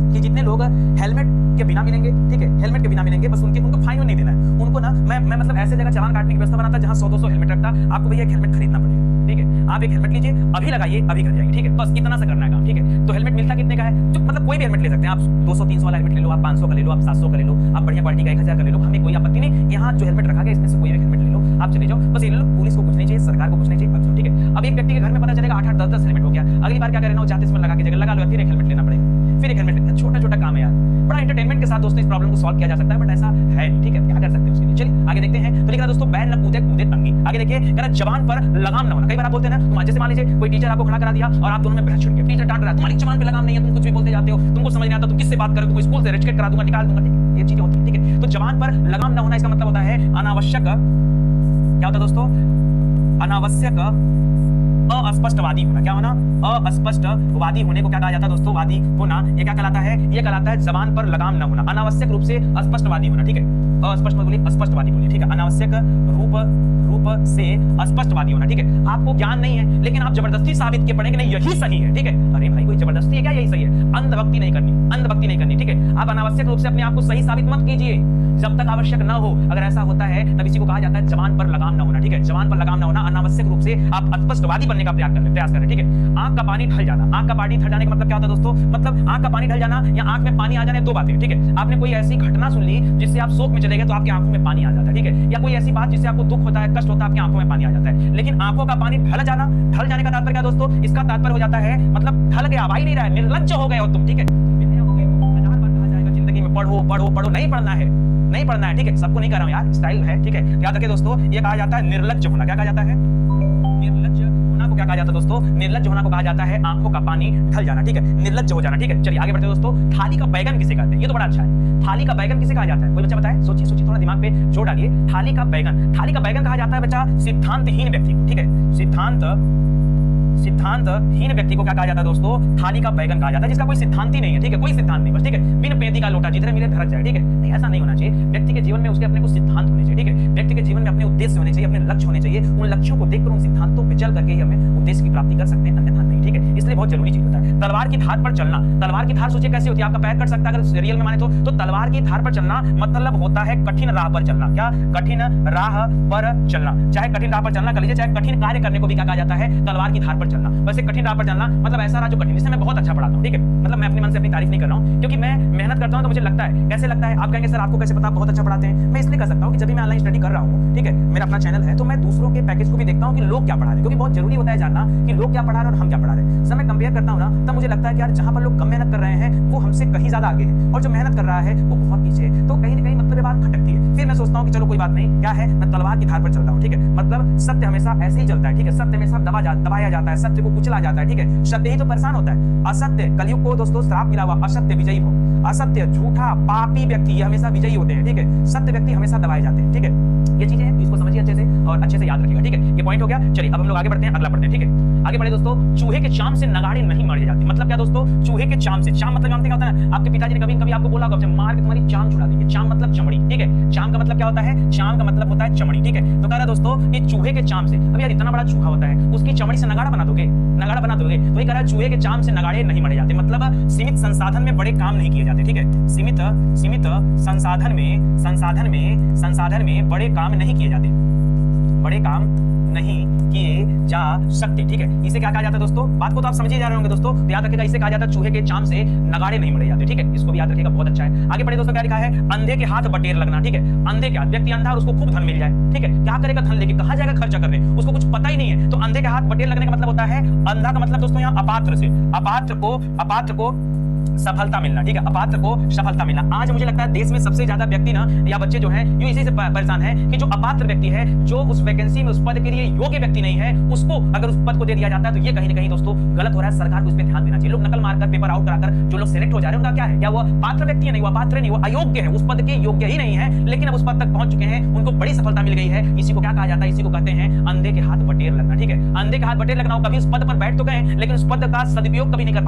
कि जितने लोग हेलमेट के बिना मिलेंगे, ठीक है, हेलमेट के बिना मिलेंगे, बस उनको फाइन नहीं देना है। उनको ना मैं मतलब ऐसे जगह चालान काटने की व्यवस्था बनाता जहां 100-200 हेलमेट रखता। आपको भैया एक हेलमेट खरीदना पड़ेगा, ठीक है। आप एक हेलमेट लीजिए, अभी लगाइए, अभी कर जाएंगे, ठीक है। बस इतना सा करना है काम, ठीक है। तो हेलमेट मिलता कितने का है, जो मतलब कोई भी हेलमेट ले सकते हैं आप, 200-300 वाला हेलमेट ले लो, आप 500 का ले लो, आप 700 का ले लो, आप बढ़िया क्वालिटी का 1000 का ले लो, हमें कोई आपत्ति नहीं। यहाँ जो हेलमेट रखा गया इसमें से कोई भी हेलमेट ले लो, आप चले जाओ, बस ये ले लो, पुलिस को कुछ नहीं चाहिए, सरकार को कुछ नहीं चाहिए, अब ठीक है। अब एक व्यक्ति के घर में पता चलेगा 8-8, 10-10 हेलमेट हो गया, अगली बार क्या करें ना, वो जाते इसमें लगा के जगह लगा लो, फिर एक हेलमेट लेना पड़ेगा, फिर एक हेलमेट, छोटा-छोटा काम है यार, बड़ा एंटरटेनमेंट के साथ दोस्तों इस प्रॉब्लम को सॉल्व किया जा सकता है, बट ऐसा है नहीं, ठीक है, क्या कर सकते हैं उसके लिए। चलिए आगे देखते हैं। तो लिखा दोस्तों बैल न कूदे कूदे तंगी। आगे देखिए कह रहा जवान पर लगाम न होना। कई बार आप बोलते हैं ना, तुम जैसे मान लीजिए कोई टीचर आपको खड़ा करा दिया और आप दोनों में बहस छिड़ गई, टीचर डांट रहा है, तुम्हारी जवान पे लगाम नहीं है, तुम कुछ भी बोलते जाते हो, तुमको समझ नहीं आता, तुम किससे बात कर रहे हो, तुमको स्कूल से रिजेक्ट करा दूंगा, निकाल दूंगा, ठीक, ये चीजें होती है, ठीक है। तो जवान पर लगाम न होना इसका मतलब होता है अनावश्यक, क्या होता है दोस्तों, अनावश्यक अस्पष्टवादी होना। क्या होना, अस्पष्टवादी होने को क्या कहा जाता है दोस्तों, वादी होना, ये क्या कहलाता है, ये कहलाता है जबान पर लगाम न होना, अनावश्यक रूप से अस्पष्टवादी होना, ठीक है, अस्पष्ट मत बोलिए, अस्पष्टवादी बोलिए, ठीक है, अनावश्यक रूप से अस्पष्टवादी होना, ठीक है। आपको ज्ञान नहीं है लेकिन आप जबरदस्ती साबित किए पड़े कि नहीं यही सही है, ठीक है, अरे भाई कोई जबरदस्ती है क्या, यही सही है, अंधभक्ति नहीं करनी, अंधभक्ति नहीं करनी, ठीक है। आप अनावश्यक रूप से अपने आप को सही साबित मत कीजिए जब तक आवश्यक न हो, अगर ऐसा होता है तब इसी को कहा जाता है जबान पर लगाम न होना, ठीक है, जबान पर लगाम न होना, अनावश्यक रूप से आप अस्पष्टवादी बनने का प्रयास कर रहे, ठीक है। आंख का पानी ढल जाना, आंख का पानी ढल जाने का मतलब क्या होता है दोस्तों, मतलब आंख का पानी ढल जाना या आंख में पानी आ जाने, दो बातें, ठीक है। आपने कोई ऐसी घटना सुन ली जिससे आप शोक में चले गए तो आपकी आंखों में पानी आ जाता है, ठीक है, या कोई ऐसी बात जिससे आपको दुख होता है, कष्ट होता है, आपकी आंखों में पानी आ जाता है। लेकिन आंखों का पानी ढल जाना, ढल जाने का तात्पर्य क्या दोस्तों, इसका तात्पर्य हो जाता है मतलब ढल गया, आ ही नहीं रहा है, निर्लज्ज हो गए हो तुम, ठीक है। हजार बार कहा जाएगा जिंदगी में पढ़ो पढ़ो पढ़ो, नहीं पढ़ना है, नहीं पढ़ना है, ठीक है, सबको नहीं कर रहा हूं यार, स्टाइल है, ठीक है। याद रखिए दोस्तों, ये कहा जाता है निर्लज्ज होना। क्या कहा जाता है, निर्लज्ज होना को क्या कहा जाता है दोस्तों, निर्लज्ज होना को कहा जाता है आंखों का पानी ढल जाना, ठीक है, निर्लज्ज हो जाना, ठीक है। चलिए आगे बढ़ते हैं दोस्तों। थाली का बैगन किसे कहते हैं, ये तो बड़ा अच्छा है, थाली का बैगन किसे कहा जाता है, कोई बच्चा बताए, सोचिए सोचिए, थोड़ा दिमाग पे जोर डालिए। थाली का बैगन, थाली का बैगन कहा जाता है बच्चा सिद्धांतहीन व्यक्ति को, ठीक है, सिद्धांतहीन व्यक्ति को क्या कहा जाता है दोस्तों, थाली का बैगन कहा जाता है, जिसका कोई सिद्धांत ही नहीं है, ठीक है, कोई सिद्धांत नहीं, बस, ठीक है, बिन पेंदी का लोटा जिधर मिले धरक जाए, ठीक है, नहीं ऐसा नहीं होना चाहिए। व्यक्ति के जीवन में उसके अपने कुछ सिद्धांत होने चाहिए, ठीक है, व्यक्ति के जीवन में अपने उद्देश्य होने चाहिए, अपने लक्ष्य होने चाहिए, उन लक्ष्यों को देखकर उन सिद्धांतों पे चल करके ही हमें उद्देश्य की प्राप्ति कर सकते हैं, अन्यथा नहीं, ठीक है, इसलिए बहुत जरूरी चीज होता है। तलवार की धार पर चलना, तलवार की धार सोचिए कैसी होती है, आपका पैर कट सकता है अगर रियल में माने तो तलवार की धार पर चलना मतलब होता है कठिन राह पर चलना। क्या, कठिन राह पर चलना, चाहे कठिन राह पर चलना कर लीजिए, चाहे कठिन कार्य करने को भी क्या कहा जाता है, तलवार की धार पर चलना। वैसे कठिन राह पर चलना मतलब ऐसा रहा जो कठिन, इससे मैं बहुत अच्छा पढ़ाता हूं, ठीक है, मतलब मैं अपने मन से अपनी तारीफ नहीं कर रहा हूं, क्योंकि मैं मेहनत करता हूं तो मुझे लगता है, कैसे लगता है, आप कहेंगे सर आपको कैसे पता, बहुत अच्छा पढ़ाते हैं, मैं इसलिए कर सकता हूं कि जब भी मैं ऑनलाइन स्टडी कर रहा हूं, ठीक है, मेरा अपना चैनल है, तो मैं दूसरों के पैकेज को भी देखता हूं कि लोग क्या पढ़ा रहे हैं, क्योंकि बहुत जरूरी होता है जानना कि लोग क्या पढ़ा रहे हैं और हम क्या पढ़ा रहे हैं। जब मैं कंपेयर करता हूं ना, तब मुझे लगता है कि यार जहां पर लोग कम मेहनत कर रहे हैं वो हमसे कहीं ज्यादा आगे है, और जो मेहनत कर रहा है वो बहुत पीछे है, तो कहीं ना कहीं मतलब ये बात खटकती है। फिर मैं सोचता हूं कि चलो कोई बात नहीं, क्या है, मैं तलवार की धार पर चल रहा हूं, ठीक है, मतलब सत्य हमेशा ऐसे ही चलता है, ठीक है, सत्य हमेशा दबाया जाता है, सत्य को कुचला जाता है, ठीक है, सत्य ही तो परेशान होता है। असत्य, कलयुग को दोस्तों श्राप मिला हुआ, असत्य विजयी हो, असत्य झूठा पापी व्यक्ति ये हमेशा विजयी होते हैं, ठीक है, सत्य व्यक्ति हमेशा दबाए जाते हैं, ठीक है, ये चीजें हैं, इसको समझिए अच्छे से और अच्छे से याद रखिएगा, ठीक है, ये पॉइंट हो गया। चलिए अब हम लोग आगे बढ़ते हैं, अगला पढ़ते हैं, ठीक है। आगे बढ़े दोस्तों। चूहे के चाम से नगाड़े नहीं मारे जाते, मतलब क्या दोस्तों, चूहे के चाम से, चाम मतलब जानते क्या होता है ना, आपके पिताजी ने कभी कभी आपको बोला होगा मार के तुम्हारी चाम छुड़ा देंगे, चाम मतलब चमड़ी, ठीक है, चाम का मतलब क्या होता है, चाम का मतलब होता है चमड़ी, ठीक है। तो कह रहा दोस्तों ये चूहे के चाम से, अब यार इतना बड़ा चूहा होता है उसकी चमड़ी से नगाड़ा बना दोगे, नगाड़ा बना दोगे, तो ये कह रहा है चूहे के चाम से नगाड़े नहीं मारे जाते, मतलब सीमित संसाधन में बड़े काम नहीं किए जाते, ठीक है, सीमित संसाधन में बड़े काम नहीं किए जाते, बड़े काम नहीं किए जा सकते, ठीक है। इसे क्या कहा जाता है दोस्तों, बात को तो आप समझे जा रहे होंगे दोस्तों, तो याद रखिएगा इसे कहा जाता है चूहे के चाम से नगाड़े नहीं मरे जाते, ठीक है, इसको भी याद रखिएगा, बहुत अच्छा है। आगे बढ़े दोस्तों, क्या लिखा है, अंधे के हाथ बटेर लगना, ठीक है, अंधे के हाथ, व्यक्ति अंधा और उसको खूब धन मिल जाए, ठीक है, क्या करेगा धन लेके, कहां जाएगा खर्चा करने, उसको कुछ पता ही नहीं है, तो अंधे के हाथ बटेर लगने का मतलब होता है, अंधा का मतलब दोस्तों यहाँ अपात्र से, अपात्र को सफलता मिलना, ठीक है, अपात्र को सफलता मिलना। आज मुझे लगता है देश में सबसे ज्यादा व्यक्ति ना या बच्चे जो हैं यूं इसी से परेशान हैं कि जो अपात्र व्यक्ति है, जो उस वैकेंसी में उस पद के लिए योग्य व्यक्ति नहीं है, उसको अगर उस पद को दे दिया जाता है तो ये कहीं ना कहीं दोस्तों गलत हो रहा है, सरकार को इस पे ध्यान देना चाहिए। लोग नकल मारकर पेपर आउट कराकर जो लोग सिलेक्ट हो जा रहे हैं उनका क्या है, क्या वो पात्र व्यक्ति है, नहीं वो अपात्र नहीं, वो अयोग्य है, उस पद के योग्य ही नहीं है, लेकिन अब उस पद तक पहुंच चुके हैं, उनको बड़ी सफलता मिल गई है। इसी को क्या कहा जाता है, इसी को कहते हैं अंधे के हाथ बटेर लगना, ठीक है, अंधे के हाथ बटेर लगना, कभी उस पद पर बैठ तो गए लेकिन उस पद का सदुपयोग कभी नहीं कर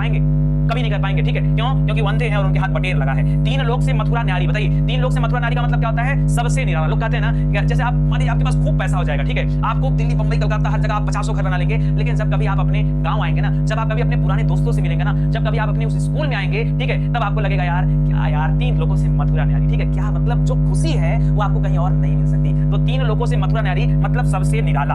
पाएंगे, ठीक है। क्यों? क्योंकि अंधे हैं और उनके हाथ बटेर लगा है। 3 लोक से मथुरा न्यारी, बताइए 3 लोक से मथुरा न्यारी का मतलब क्या होता है? सबसे निराला। लोग कहते हैं ना जैसे आप मानिए आपके पास खूब पैसा हो जाएगा, ठीक है, आपको दिल्ली, बंबई, कलकत्ता हर जगह आप 50 घर बना लेंगे, लेकिन जब कभी आप अपने गांव आएंगे ना, जब आप कभी अपने पुराने दोस्तों से मिलेंगे ना, जब कभी आप अपने उस स्कूल में आएंगे, ठीक है, तब आपको लगेगा यार क्या यार 3 लोगों से मथुरा न्यारी, ठीक है, क्या मतलब जो खुशी है वो आपको कहीं और नहीं मिल सकती। तो 3 लोगों से मथुरा न्यारी मतलब सबसे निराला,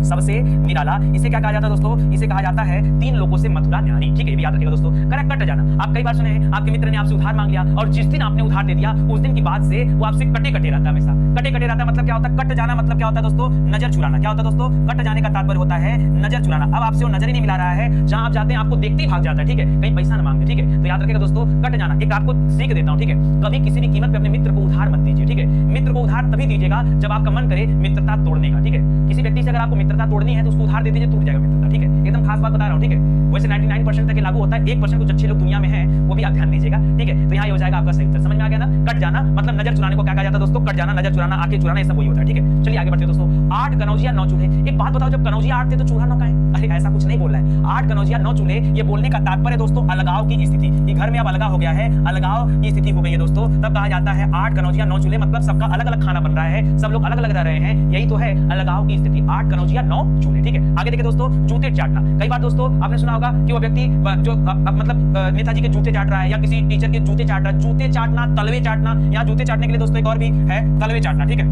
सबसे निराला। इसे क्या कहा जाता है दोस्तों? इसे कहा जाता है 3 लोगों से मथुरा न्यारी, ठीक है, ये भी याद रखिएगा दोस्तों। करेक्ट, कट जाना। आप कई बार सुने हैं आपके मित्र ने आपसे उधार मांग लिया और जिस दिन आपने उधार दे दिया उस दिन की बाद से वो आपसे कटे कटे रहता है, हमेशा कटे कटे रहता है। मतलब क्या होता है? कट जाना मतलब क्या होता है दोस्तों? नजर चुराना। क्या होता है दोस्तों? कट जाने का तात्पर्य होता है नजर चुराना। अब आपसे वो नजर ही नहीं मिला रहा है, जहां आप जाते हैं आपको देखते ही भाग जाता है, ठीक है, कहीं पैसा ना मांगे, ठीक है। तो याद रखिएगा दोस्तों, कट जाना। एक आपको सीख देता हूं, ठीक है, कभी किसी भी कीमत पे अपने मित्र को उधार मत दीजिए, ठीक है। मित्र को उधार तभी दीजिएगा जब आपका मन करे मित्रता तोड़ने का, ठीक है। किसी व्यक्ति से अगर आपको मित्रता तोड़नी है तो उसको उधार दे दीजिए, टूट जाएगा मित्रता, ठीक है। एकदम खास बात बता रहा हूं, ठीक है। वैसे 99% तक लागू होता है, 1% कुछ अच्छे लोग दुनिया में हैं, वो भी आप ध्यान दीजिएगा, ठीक है। तो यहाँ हो जाएगा आपका सही उत्तर। समझ में आ गया ना? कट जाना मतलब नजर चुराने को क्या कहा जाता है दोस्तों? कट जाना, नजर चुराना, आंखें चुराना, ये सब वही होता है, ठीक है। चलिए आगे बढ़ते हैं दोस्तों। 8 कनौजिया 9 चूल्हे। एक बात बताओ, जब कनौजिया 8 थे तो चूल्हा 9 का है? अरे ऐसा कुछ नहीं बोल रहा है। 8 कनौजिया 9 चूल्हे, ये बोलने का तात्पर्य दोस्तों अलगाव की स्थिति, कि घर में अब अलगाव हो गया है, अलगाव की स्थिति हो गई है दोस्तों, तब कहा जाता है 8 कनौजिया 9 चूल्हे, मतलब सबका अलग अलग खाना बन रहा है, सब लोग अलग अलग रह रहे हैं, यही तो है अलगाव की स्थिति। 8 कनौजिया 9 चूल्हे, ठीक है। आगे देखिए दोस्तों, जूते चाटना। कई बार दोस्तों आपने सुना होगा कि वो व्यक्ति जो मतलब नेताजी के जूते चाट रहा है या किसी टीचर के जूते चाट रहा है। जूते चाटना, तलवे चाटना। यहाँ जूते चाटने के लिए दोस्तों एक और भी है, तलवे चाटना, ठीक है,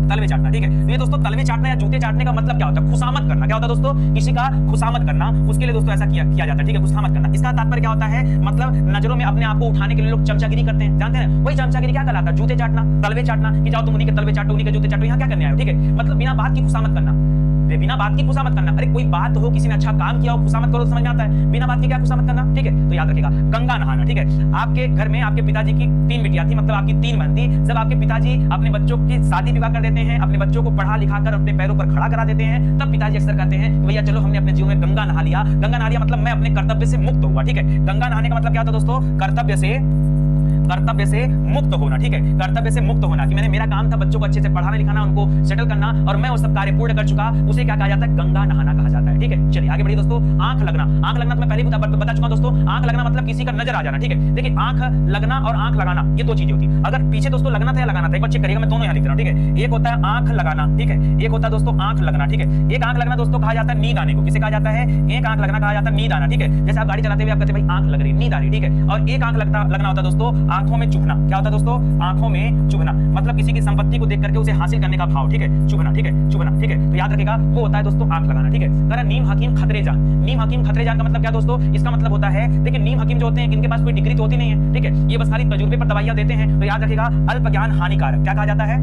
तलवे चाटना, ठीक है। तो ये दोस्तों तलवे चाटना या जूते चाटने का मतलब क्या होता है? खुशामद करना। क्या होता है दोस्तों? किसी का खुशामद करना, उसके लिए दोस्तों ऐसा किया जाता है, ठीक है, खुशामद करना। इसका तात्पर्य क्या होता है? मतलब नजरों में अपने आप को उठाने के लिए लोग चमचागिरी करते हैं, जानते हैं? वही चमचागिरी क्या कहलाता है? जूते चाटना, तलवे चाटना, कि जाओ तुम उन्हीं के तलवे चाटो, उन्हीं के जूते चाटो, यहाँ क्या करने आए हो, ठीक है। मतलब बिना बात की खुशामद करना, बिना बात की खुशामद करना। अरे कोई बात हो, किसी ने अच्छा काम किया हो, खुशामद करो, समझ में आता है। बिना बात की क्या खुशामद करना, ठीक है। तो याद रखिएगा, गंगा नहाना, ठीक है। आपके घर में आपके पिताजी की 3 बिटिया थी, मतलब आपकी 3 बहन थी। जब आपके पिताजी अपने बच्चों की शादी विवाह कर देते हैं, अपने बच्चों को पढ़ा लिखा कर अपने पैरों पर खड़ा करा देते हैं, तब पिताजी अक्सर कहते हैं भैया चलो हमने अपने जीवन में गंगा नहा लिया। गंगा नहा लिया मतलब मैं अपने कर्तव्य से मुक्त हुआ, ठीक है। गंगा नहाने का मतलब क्या होता है दोस्तों? कर्तव्य से मुक्त होना, ठीक है, कर्तव्य से मुक्त होना, कि मैंने, मेरा काम था बच्चों को अच्छे से पढ़ाना लिखाना, उनको सेटल करना, और मैं वो सब कार्य पूर्ण कर चुका, उसे क्या कहा जाता है? गंगा नहाना कहा जाता है, ठीक है। चलिए आगे बढ़िए दोस्तों। आंख लगना। आंख लगना तो मैं पहले बता चुका दोस्तों। आंख लगना मतलब किसी का नजर आ जाना, ठीक है। देखिए आंख लगना और आंख लगाना ये 2 चीजें होती है। अगर पीछे दोस्तों लगना था या लगाना था, एक बार चेक करिएगा, मैं दोनों यहाँ लिख रहा हूँ, ठीक है। एक होता है आंख लगाना, ठीक है, एक होता है दोस्तों आंख लगना, ठीक है। एक आंख लगना दोस्तों कहा जाता है नींद आने को। किसे कहा जाता है? एक आंख लगना कहा जाता है नींद आना, ठीक है। जैसे आप गाड़ी चलाते हुए आप कहते हैं भाई आंख लग रही, नींद आ रही, ठीक है। और एक आंख लगना होता है दोस्तों आंखों में चुभना। क्या होता है दोस्तों? आंखों में चुभना मतलब किसी की संपत्ति को देख करके उसे हासिल करने का भाव, ठीक है, चुभना, ठीक है, चुभना, ठीक है। तो याद रखिएगा वो होता है दोस्तों आंख लगाना, ठीक है। करा नीम हकीम खतरे जान। नीम हकीम खतरे जान का मतलब क्या दोस्तों? इसका मतलब होता है, देखिए नीम हकीम जो होते हैं इनके पास कोई डिग्री तो होती नहीं है, ठीक है, ये बस खाली तजुर्बे पर दवाइयां देते हैं। तो याद रखिएगा अल्प ज्ञान हानिकारक। क्या कहा जाता है?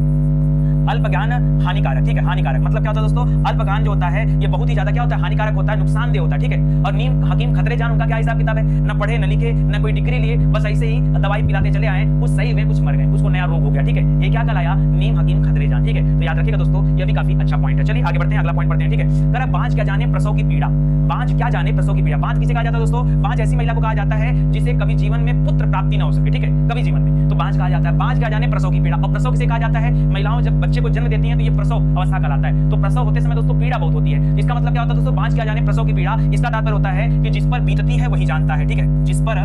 अल्प ज्ञान हानिकारक, ठीक है, हानिकारक मतलब क्या होता है दोस्तों? अल्प ज्ञान जो होता है ये बहुत ही ज्यादा क्या होता है? हानिकारक होता है, नुकसानदेह होता है, ठीक है। और नीम हकीम खतरे जान, उनका क्या हिसाब किताब है? न पढ़े न लिखे न कोई डिग्री लिए, बस ऐसे ही दवाई पिलाते चले आए, कुछ सही हुए कुछ मर गए, उसको नया रोग हो गया, ठीक है। ये क्या कहलाया? नीम हकीम खतरे जान, ठीक है। तो याद रखिएगा दोस्तों, ये भी काफी अच्छा पॉइंट है। चलिए आगे बढ़ते हैं, अगला पॉइंट पढ़ते हैं, ठीक है। करा बांझ क्या जाने प्रसव की पीड़ा। बांझ क्या जाने प्रसव की पीड़ा। बांझ किसे कहा जाता है दोस्तों? बांझ ऐसी महिला को कहा जाता है जिसे कभी जीवन में पुत्र प्राप्ति न हो सके, ठीक है, कभी जीवन में, तो बांझ कहा जाता है। बांझ क्या जाने प्रसव की पीड़ा। और प्रसव किसे कहा जाता है? महिलाओं जब बच्चे को जन्म देती हैं तो ये प्रसव अवस्था कहलाता है। तो प्रसव होते समय दोस्तों पीड़ा बहुत होती है। इसका मतलब क्या होता है दोस्तों? बांझ क्या जाने प्रसव की पीड़ा। इसका तात्पर्य होता है कि जिस पर बीतती है वही जानता है, ठीक है, जिस पर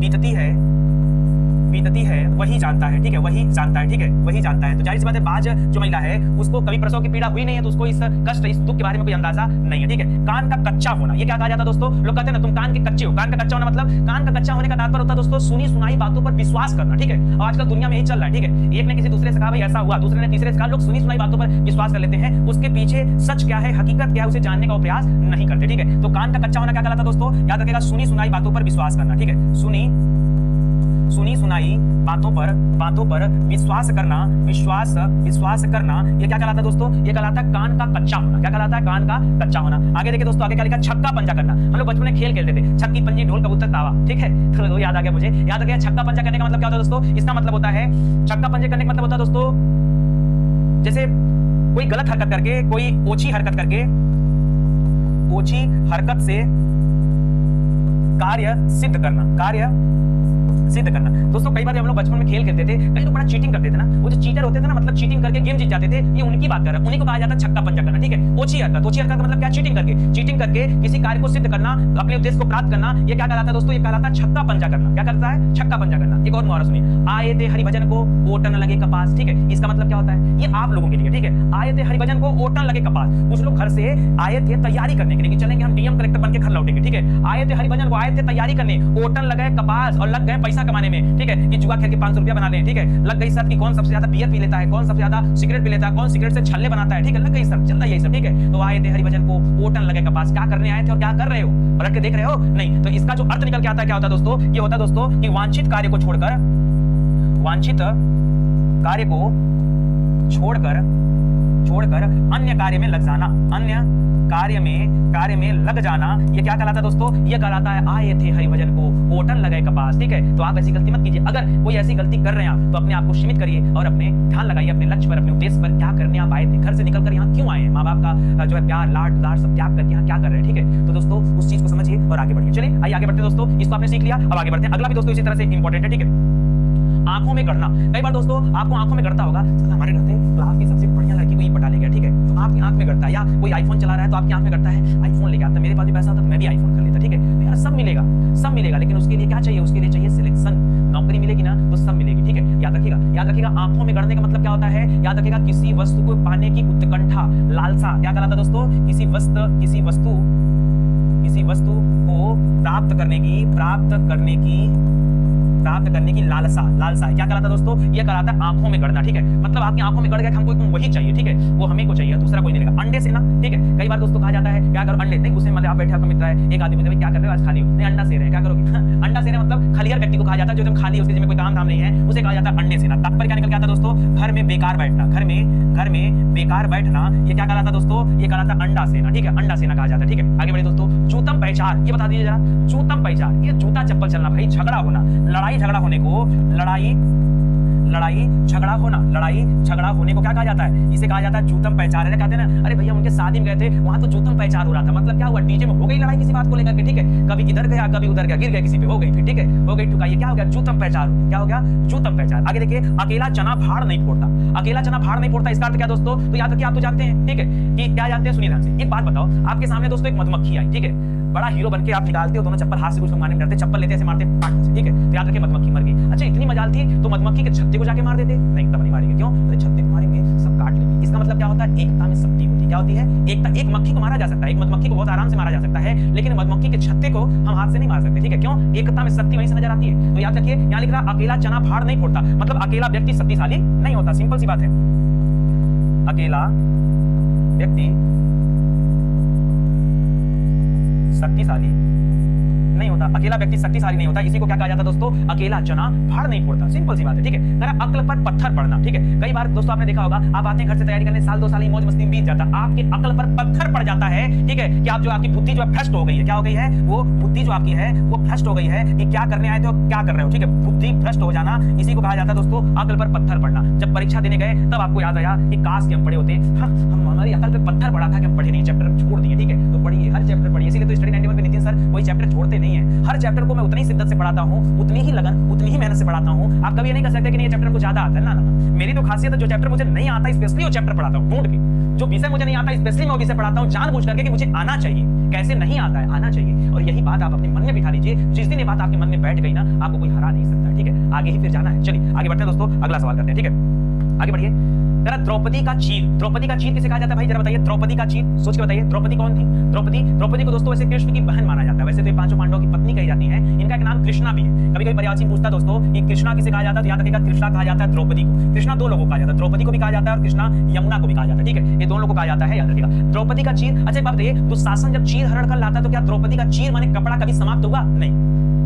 बीतती है वही जानता है, ठीक है, वही जानता है, ठीक है, वही जानता है। तो जाहिर सी बात है बाज जो महिला है उसको कभी प्रसव की पीड़ा हुई नहीं है, तो उसको इस कष्ट, इस दुख के बारे में कोई अंदाजा नहीं है, ठीक है। कान का कच्चा होना, ये क्या कहा जाता है दोस्तों? लोग कहते हैं ना तुम कान के कच्चे हो। कान का कच्चा होना मतलब, कान का कच्चा होने का तात्पर्य होता है दोस्तों सुनी सुनाई बातों पर विश्वास करना, ठीक है। और आजकल दुनिया में यही चल रहा है, ठीक है। एक ने किसी दूसरे से कहा भाई ऐसा हुआ, दूसरे ने तीसरे से कहा, लोग सुनी सुनाई बातों पर विश्वास कर लेते हैं, उसके पीछे सच क्या है, हकीकत क्या है, उसे जानने का प्रयास नहीं करते, ठीक है। तो कान का कच्चा होना क्या कहलाता है दोस्तों? याद रखिएगा सुनी सुनाई बातों पर विश्वास करना, ठीक है, सुनी सुनाई बातों पर विश्वास करना, ये क्या कहलाता है दोस्तों? ये कहलाता है कान का कच्चा होना। क्या कहलाता है? कान का कच्चा होना। आगे देखिए दोस्तों, आगे क्या लिखा? छक्का पंजा करना। हम लोग बचपन में खेल खेलते थे, छक्की पंजी ढोल कबूतर तावा, ठीक है, तो याद आ गया मुझे। याद रखिए छक्का पंजा करने का मतलब क्या होता है दोस्तों? इसका मतलब होता है, छक्का पंजे करने का मतलब होता है दोस्तों, जैसे कोई गलत हरकत करके, कोई ओछी हरकत कार्य सिद्ध करना, कार्य सिद्ध करना। दोस्तों कई बार हम लोग बचपन में खेल खेलते थे, कई लोग बड़ा चीटिंग करते थे ना, वो जो चीटर होते थे ना, मतलब चीटिंग करके गेम जीत जाते थे, ये उनकी बात कर रहा है, उन्हीं को कहा जाता है छक्का पंजा करना, ठीक है। ओछी हरकत, ओछी हरकत मतलब क्या? चीटिंग करके किसी कार्य को सिद्ध करना, अपने उद्देश्य को प्राप्त करना, ये क्या कहलाता है दोस्तों? ये कहलाता है छक्का पंजा करना। क्या करता है? छक्का पंजा करना। एक और मुहावरा सुनिए, आए थे हरिभजन को ओटन लगे कपास, ठीक है। इसका मतलब क्या होता है? ये आप लोगों के लिए, ठीक है। आए थे हरिभजन को ओटन लगे कपास, कुछ लोग घर से आए थे तैयारी करने के लिए कि चलेंगे हम डीएम कलेक्टर बनके घर लौटेंगे, ठीक है। आए थे हरिभजन को, आए थे तैयारी करने, ओटन लगे कपास और लग गए पैसा कमाने में, ठीक है। कि जुआ खेल के 500 रुपया बना लें, ठीक है। लग गई सर कि कौन सबसे ज्यादा बियर पी लेता है, कौन सबसे ज्यादा सिगरेट पी लेता है, कौन सिगरेट से छल्ले बनाता है, ठीक है। लग गई सर, चल रहा है यही सब, ठीक है। तो आए थे हरिभजन को ओटन लगे कपास, क्या करने आए थे और क्या कर रहे हो? पलट के देख रहे हो? नहीं। तो इसका जो अर्थ निकल के आता है क्या होता है दोस्तों? ये होता है दोस्तों कि वांछित कार्य को छोड़कर, वांछित कार्य को छोड़कर अन्य कार्य में लग जाना, अन्य कार्य में लग जाना, ये क्या कहलाता है दोस्तों? ये कहलाता है आए थे हरिभजन को ओटन लगे कपास, ठीक है। तो आप ऐसी गलती मत कीजिए। अगर कोई ऐसी गलती कर रहे हैं तो अपने आप को सीमित करिए और अपने ध्यान लगाइए अपने लक्ष्य पर, अपने उद्देश्य पर। क्या करने आप आए थे? घर से निकलकर यहाँ क्यों आए हैं? माँ बाप का जो है प्यार, लाड दुलार सब त्याग करके यहाँ क्या कर रहे हैं, ठीक है। तो दोस्तों उस चीज को समझिए और आगे बढ़िए। चलिए आइए आगे बढ़ते हैं दोस्तों। इसको आपने सीख लिया, अब आगे बढ़ते हैं। अगला भी दोस्तों इसी तरह से इंपॉर्टेंट है, ठीक है। आंखों में गड़ना। कई बार दोस्तों आपको आंखों में गड़ता होगा, हमारे रहते क्लास की सबसे बढ़िया लड़की को ये पटा ले गया, ठीक है। तो आपकी आंख में गड़ता है, या कोई आईफोन चला रहा है तो आपकी आंख में गड़ता है, आईफोन लेके आता, मेरे पास भी पैसा होता तो मैं भी आईफोन कर लेता, ठीक है। तो यार सब मिलेगा, लेकिन उसके लिए क्या चाहिए? उसके लिए चाहिए सिलेक्शन। नौकरी मिलेगी ना तो सब मिलेगी, ठीक है। याद रखिएगा आंखों में गड़ने का मतलब क्या होता है? याद रखिएगा किसी वस्तु को पाने की उत्कंठा, लालसा, क्या कहलाता है दोस्तों? किसी वस्तु को प्राप्त करने की लालसा क्या कहलाता है दोस्तों? ये कहलाता है आंखों में गड़ना, ठीक है। मतलब आपकी आंखों में गड़ गया, हमको वही चाहिए, ठीक है। वो हमें को चाहिए, दूसरा कोई नहीं लेगा। अंडे से ना, ठीक है। कई बार दोस्तों कहा जाता है क्या करो? अंडे नहीं, उसमें मतलब आप बैठे, आपका मित्र है, एक आदमी पूछे क्या कर रहे हो आज? खाली हो? नहीं, अंडा से रहे हैं, क्या करोगे? अंडा से रहे मतलब खलियार व्यक्ति को कहा जाता है, जो एकदम खाली है, उसके जिम्मे कोई काम धाम नहीं है, उसे कहा जाता है अंडे सेना। तात्पर्य क्या निकल के आता है दोस्तों? घर में बेकार बैठना, घर में बेकार बैठना, ये क्या कहलाता है दोस्तों? ये कहलाता है अंडा सेना, ठीक है। अंडा सेना कहा जाता है, ठीक है। आगे बढ़िए दोस्तों। जूतम पहचार, ये बता दीजिए जरा, जूतम पहचार, ये जूता चप्पल चलना भाई, झगड़ा होना, लड़ाई झगड़ा होने को क्या कहा जाता है? इसे कहा जाता है जूतम पहचार। है कहते हैं ना, अरे भैया उनके शादी में गए थे, वहां तो जूतम पहचार हो रहा था। मतलब क्या हुआ? डीजे में हो गई लड़ाई किसी बात को लेकर के, ठीक है। कभी इधर गया, कभी उधर गया, गिर गया किसी पे, हो गई फिर, ठीक है, हो गई ठुकाई, क्या हो गया? जूतम पहचार। क्या हो गया? जूतम पहचार। आगे देखिए, अकेला चना भाड़ नहीं फोड़ता, इसका अर्थ क्या दोस्तों? तो याद रखिए, आप तो जानते हैं, ठीक है, कि क्या जानते हैं? सुनिए ध्यान से। एक बात बताओ, आपके सामने दोस्तों एक मधुमक्खी आई, ठीक है। बड़ा हीरो बनके आप निकालते हो, दोनों चप्पल हाथ से कुछ लोग मारने में डरते, चप्पल लेते ऐसे मारते पाट से, ठीक है। तो याद रखिए मधुमक्खी मर गई। अच्छा, इतनी मजाल थी तो मधुमक्खी के छत्ते को जाके मार देते? नहीं, तब नहीं मारेंगे। क्यों? तो छत्ते को मारेंगे, सब काट लेंगे। इसका मतलब क्या होता है? एकता में शक्ति होती है। क्या होती है? एकता। एक मक्खी को मारा जा सकता है, एक मधुमक्खी को बहुत आराम से मारा जा सकता है, लेकिन मधुमक्खी के छत्ते को हम हाथ से नहीं मार सकते, ठीक है। क्यों? एकता में शक्ति वहीं से नजर आती है। तो याद रखिए, यहाँ लिख रहा अकेला चना भाड़ नहीं फोड़ता, मतलब अकेला व्यक्ति शक्तिशाली नहीं होता। सिंपल सी बात है, अकेला व्यक्ति शक्तिशाली नहीं होता, अकेला व्यक्ति शक्तिशाली नहीं होता। इसी को क्या कहा जाता है दोस्तों? अकेला चना भाड़ नहीं फोड़ता। सिंपल सी बात है, ठीक है। जरा अक्ल पर पत्थर पड़ना, ठीक है। कई बार दोस्तों आपने देखा होगा, आप आते हैं घर से तैयारी करने, साल 2 साल मौज मस्ती में बीत जाता, आपके अक्ल पर पत्थर पड़ जाता है, ठीक है। कि आप जो आपकी बुद्धि जो भ्रष्ट हो गई है, क्या हो गई है? वो बुद्धि जो आपकी है वो भ्रष्ट हो गई है कि क्या करने आए थे और क्या कर रहे हो, ठीक है। बुद्धि भ्रष्ट हो जाना, इसी को कहा जाता है दोस्तों अक्ल पर पत्थर पड़ना। जब परीक्षा देने गए तब आपको याद आया कि काश के हम पढ़े होते, हमारी अक्ल पे पत्थर पड़ा था कि हम पढ़े नहीं, चैप्टर छोड़ दिए, ठीक है। तो पढ़िए, हर चैप्टर पढ़िए। इसीलिए तो स्टडी 91 पे नितिन सर कोई चैप्टर छोड़ते नहीं है। हर चैप्टर को मैं उतनी शिद्दत से पढ़ाता हूं, उतनी ही लगन, उतनी ही मेहनत से पढ़ाता हूं। आप कभी ये नहीं कर सकते कि नहीं ये चैप्टर को ज्यादा आता है, ना। मेरी तो खासियत है, जो चैप्टर मुझे नहीं आता स्पेशली वो चैप्टर पढ़ाता हूं ढूंढ के। जो विषय मुझे नहीं आता स्पेशली मैं वो विषय पढ़ाता हूं जानबूझ करके कि मुझे आना चाहिए। कैसे नहीं आता है? आना चाहिए। और यही बात आप अपने मन में बिठा लीजिए। जिस दिन ये बात आपके मन में बैठ गई ना, आपको कोई हरा नहीं सकता, ठीक है। आगे ही फिर जाना है। चलिए आगे बढ़ते हैं दोस्तों, अगला सवाल करते हैं, ठीक है। आगे बढ़िए जरा। द्रौपदी का चीर किसे कहा जाता है भाई? जरा बताइए, द्रौपदी का चीर सोच के बताइए। द्रौपदी कौन थी? द्रौपदी को दोस्तों वैसे कृष्ण की बहन माना जाता है। वैसे तो ये पांचों पांडवों की पत्नी कही जाती है। इनका एक नाम कृष्णा भी है। कभी कभी पर्यायवाची पूछता दोस्तों कि कृष्णा किसे कहा जाता है, तो याद रखिएगा कृष्णा कहा जाता है द्रौपदी को। कृष्णा दो लोगों को कहा जाता है, द्रौपदी को भी कहा जाता है और कृष्णा यमुना को भी कहा जाता है, ठीक है। ये दोनों लोगों को कहा जाता है, याद रखिएगा। द्रौपदी का चीर। अच्छा बात बताइए, दुशासन जब चीर हरण कर लाता है तो क्या द्रौपदी का चीर माने कपड़ा कभी समाप्त हुआ? नहीं,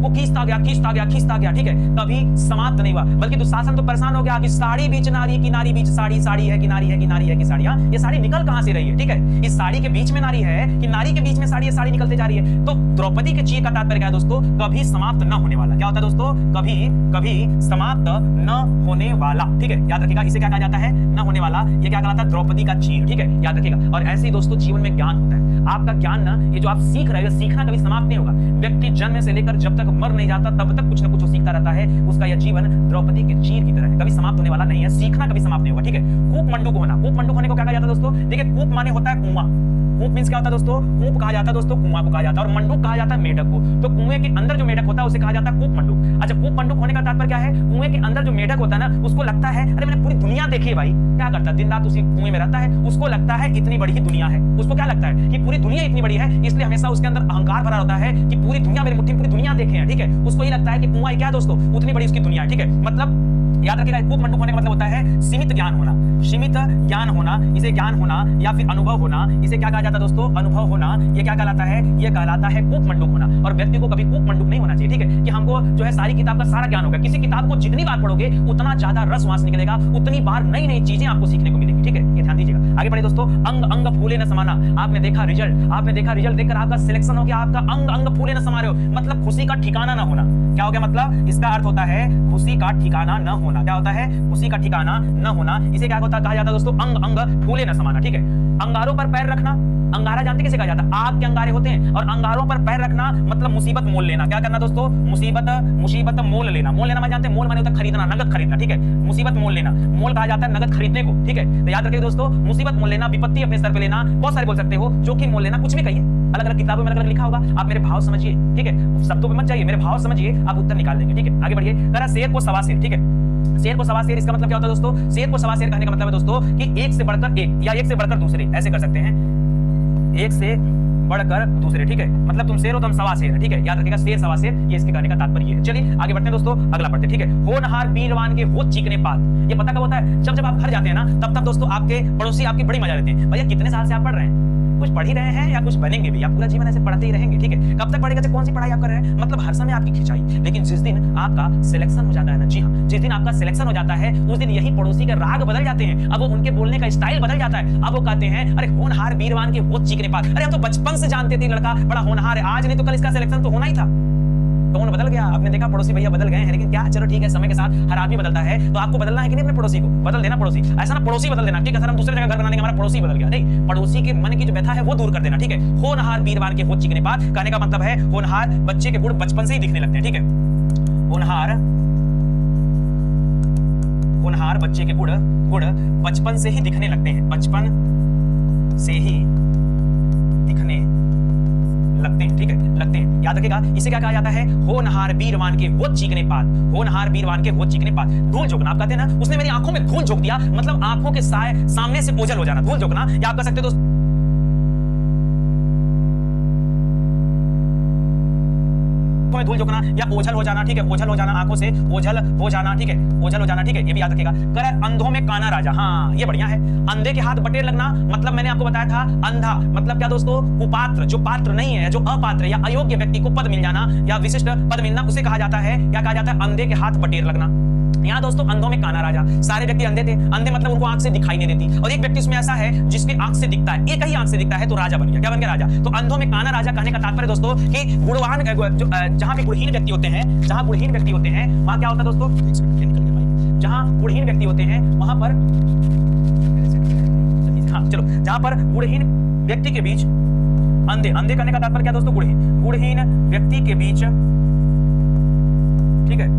वो खींचता गया खींचता गया खींचता गया, ठीक है, कभी समाप्त नहीं हुआ, बल्कि दुशासन तो परेशान हो गया कि साड़ी बीच नारी की नारी बीच साड़ी, साड़ी है कि नारी है कि नारी है कि साड़ी, हाँ ये साड़ी निकल कहां से रही है, ठीक है, इस साड़ी के बीच में नारी है कि नारी के बीच में साड़ी है, साड़ी निकलते जा रही है। तो द्रौपदी के चीर का तात्पर्य क्या है दोस्तों, कभी समाप्त न होने वाला। क्या होता है दोस्तों, कभी कभी समाप्त न होने वाला, ठीक है, याद रखिएगा, इसे क्या कहा जाता है, न होने वाला, ये क्या कहलाता है, द्रौपदी का चीर, ठीक है, याद रखिएगा। और ऐसे ही दोस्तों जीवन में ज्ञान होता है, आपका ज्ञान ना, ये जो आप सीख रहे हो, सीखना कभी समाप्त नहीं होगा। व्यक्ति जन्म से लेकर जब तक मर नहीं जाता तब तक कुछ ना कुछ वो सीखता रहता है, उसका यह जीवन द्रौपदी के चीर की तरह है, कभी समाप्त होने वाला नहीं है, सीखना कभी समाप्त नहीं होगा, ठीक है। कूप मंडूक होना, कूप मंडूक होने को क्या कहा जाता है दोस्तों, देखिए कूप माने होता है कुआं, कूप मींस क्या होता है दोस्तों, कूप कहा जाता है दोस्तों कुआं को कहा जाता है, और मंडूक कहा जाता है मेढक को। तो कुएं के अंदर जो मेढक होता है उसे कहा जाता है कूप मंडूक। अच्छा, कूप मंडूक होने का तात्पर्य क्या है, कुएं के अंदर जो मेढक होता है ना, उसको लगता है अरे मैंने पूरी दुनिया देखी है भाई, क्या करता है दिन रात उसी कुएं में रहता है, उसको लगता है इतनी बड़ी ही दुनिया है, उसको क्या लगता है कि पूरी दुनिया इतनी बड़ी है, इसलिए हमेशा उसके अंदर अहंकार भरा होता है कि पूरी दुनिया मेरी मुट्ठी में, पूरी दुनिया देखे हैं, ठीक है, उसको ये लगता है कि कुआं क्या है दोस्तों, उतनी बड़ी उसकी दुनिया है, ठीक है। मतलब याद रखिएगा, कूप मंडूक होने का मतलब होता है सीमित ज्ञान होना, सीमित ज्ञान होना, इसे ज्ञान होना या फिर अनुभव होना, इसे क्या कहा जाता है दोस्तों, अनुभव होना, ये क्या कहलाता है, ये कहलाता है कूप मंडूक होना। और व्यक्ति को कभी कूप मंडूक नहीं होना चाहिए, ठीक है, कि हमको जो है सारी किताब का सारा ज्ञान होगा। किसी किताब को जितनी बार पढ़ोगे उतना ज्यादा रस वास निकलेगा, उतनी बार नई नई चीजें आपको सीखने को मिलेंगी, ठीक है, ये ध्यान दीजिएगा। आगे बढ़े दोस्तों, अंग अंग फूले न समाना, आपने देखा रिजल्ट, आपने देखा रिजल्ट देखकर आपका सिलेक्शन हो गया, आपका अंग अंग फूले न समा रहे हो, मतलब खुशी का ठिकाना न होना। क्या हो गया, मतलब इसका अर्थ होता है खुशी का ठिकाना न होना। क्या होता है, खुशी का ठिकाना न होना, इसे क्या होता कहा जाता है दोस्तों, अंग अंग फूले न समाना, ठीक है। अंगारों पर पैर रखना, अंगारा जानते किसे कहा जाता है, आग के अंगारे होते हैं, और अंगारों पर पैर रखना मतलब मुसीबत मोल लेना। क्या करना दोस्तों, मुसीबत मुसीबत मोल लेना। मोल लेना मैं जानते हैं, मोल माने होता है खरीदना, नगद खरीदना, ठीक है, मुसीबत मोल लेना, मोल कहा जाता है नगद खरीदने को, ठीक है। तो याद रखिए दोस्तों, मुसीबत मोल लेना, विपत्ति अपने सर पे लेना, बहुत सारे बोल सकते हो, जोखिम मोल लेना, कुछ भी कहिए, अलग अलग किताबों में अलग अलग लिखा होगा, आप मेरे भाव समझिए, ठीक है, शब्दों पे मत जाइए, मेरे भाव समझिए, आप उत्तर निकाल लेंगे, ठीक है। आगे बढ़िए, करा शेर को सवा शेर, ठीक है, शेर को सवा शेर, इसका मतलब क्या होता है दोस्तों, शेर को सवा शेर कहने का मतलब है दोस्तों कि एक से बढ़कर एक या एक से बढ़कर दूसरे, ऐसे कर सकते हैं, एक से बढ़कर दूसरे, ठीक है, मतलब तुम शेर हो तो हम सवा शेर है, ठीक है, याद रखिएगा, शेर सवा शेर, ये इसके कहने का तात्पर्य है। चलिए आगे बढ़ते हैं दोस्तों, अगला पढ़ते हैं, ठीक है। होनहार वीरवान के हो चीकने पात, ये पता कब होता है, जब आप घर जाते हैं ना, तब दोस्तों आपके पड़ोसी आपकी बड़ी मजा लेते हैं, भैया कितने साल से आप पढ़ रहे हैं, कुछ पढ़ ही रहे हैं या कुछ बनेंगे भी, आप पूरा जीवन ऐसे पढ़ते ही रहेंगे, ठीक है, कब तक पढ़ेगा, कौन सी पढ़ाई आप कर रहे हैं, मतलब हर समय आपकी खिंचाई। लेकिन जिस दिन आपका सिलेक्शन हो जाता है ना, जी हाँ, जिस दिन आपका सिलेक्शन हो जाता है उस दिन यही पड़ोसी के राग बदल जाते हैं, अब वो उनके बोलने का स्टाइल बदल जाता है, अब वो कहते हैं अरे होनहार वीरवान के वो चीकने पात, अरे हम तो बचपन से जानते थे लड़का बड़ा होनहार है, आज नहीं तो कल इसका सिलेक्शन तो होना ही था। टोन बदल गया, आपने देखा पड़ोसी भैया बदल गए हैं, लेकिन क्या, चलो ठीक है, समय के साथ हर आदमी बदलता है, तो आपको बदलना है कि नहीं, अपने पड़ोसी को बदल देना, पड़ोसी ऐसा ना पड़ोसी बदल देना, ठीक है सर हम दूसरे जगह घर बना लेंगे, हमारा पड़ोसी बदल गया, नहीं, पड़ोसी के मन की जो व्यथा है वो दूर कर देना, ठीक है। होनहार वीरवान के हो चीकने पात कहने का मतलब है होनहार बच्चे के गुण बचपन से ही दिखने लगते हैं, ठीक है, होनहार बच्चे के गुण बचपन से ही दिखने लगते हैं, बचपन से ही दिखने लगते हैं, ठीक है, लगते हैं, याद रखिएगा, इसे क्या कहा जाता है, होनहार वीरवान के हो चीकने पात, होनहार वीरवान के हो चीकने पात। धूल झोंकना, आप कहते हैं ना उसने मेरी आंखों में धूल झोंक दिया, मतलब आंखों के सामने से ओझल हो जाना, धूल झोंकना, या आप कह सकते हो दोस्तों में धूल झोंकना या ओझल हो जाना, ठीक है, ओझल हो जाना, आंखों से ओझल हो जाना, ठीक है, ओझल हो जाना, ठीक है, ये भी याद रखिएगा। कर अंधों में काना राजा, हाँ ये बढ़िया है। अंधे के हाथ बटेर लगना, मतलब मैंने आपको बताया था अंधा मतलब क्या दोस्तों, कुपात्र, जो पात्र नहीं है, जो अपात्र या अयोग्य व्यक्ति को पद मिल जाना या विशिष्ट पद मिलना, उसे कहा जाता है, क्या कहा जाता है, अंधे के हाथ बटेर लगना। यहाँ दोस्तों अंधों में काना राजा, सारे व्यक्ति अंधे थे, अंधे मतलब उनको आंख से दिखाई नहीं देती, और एक व्यक्ति उसमें ऐसा है जिसके आंख से दिखता है, एक ही आंख से दिखता है, तो राजा बन गया, क्या बन गया, राजा। तो अंधों में काना राजा कहने का तात्पर्य दोस्तों कि गुणवान, जहां पे गुणहीन व्यक्ति होते हैं, जहां गुणहीन व्यक्ति होते हैं वहां क्या होता है दोस्तों, जहां गुणहीन व्यक्ति होते हैं वहां पर, हाँ चलो, जहां पर गुणहीन व्यक्ति के बीच अंधे, अंधे करने का तात्पर्य क्या दोस्तों, गुणहीन व्यक्ति के बीच, ठीक है,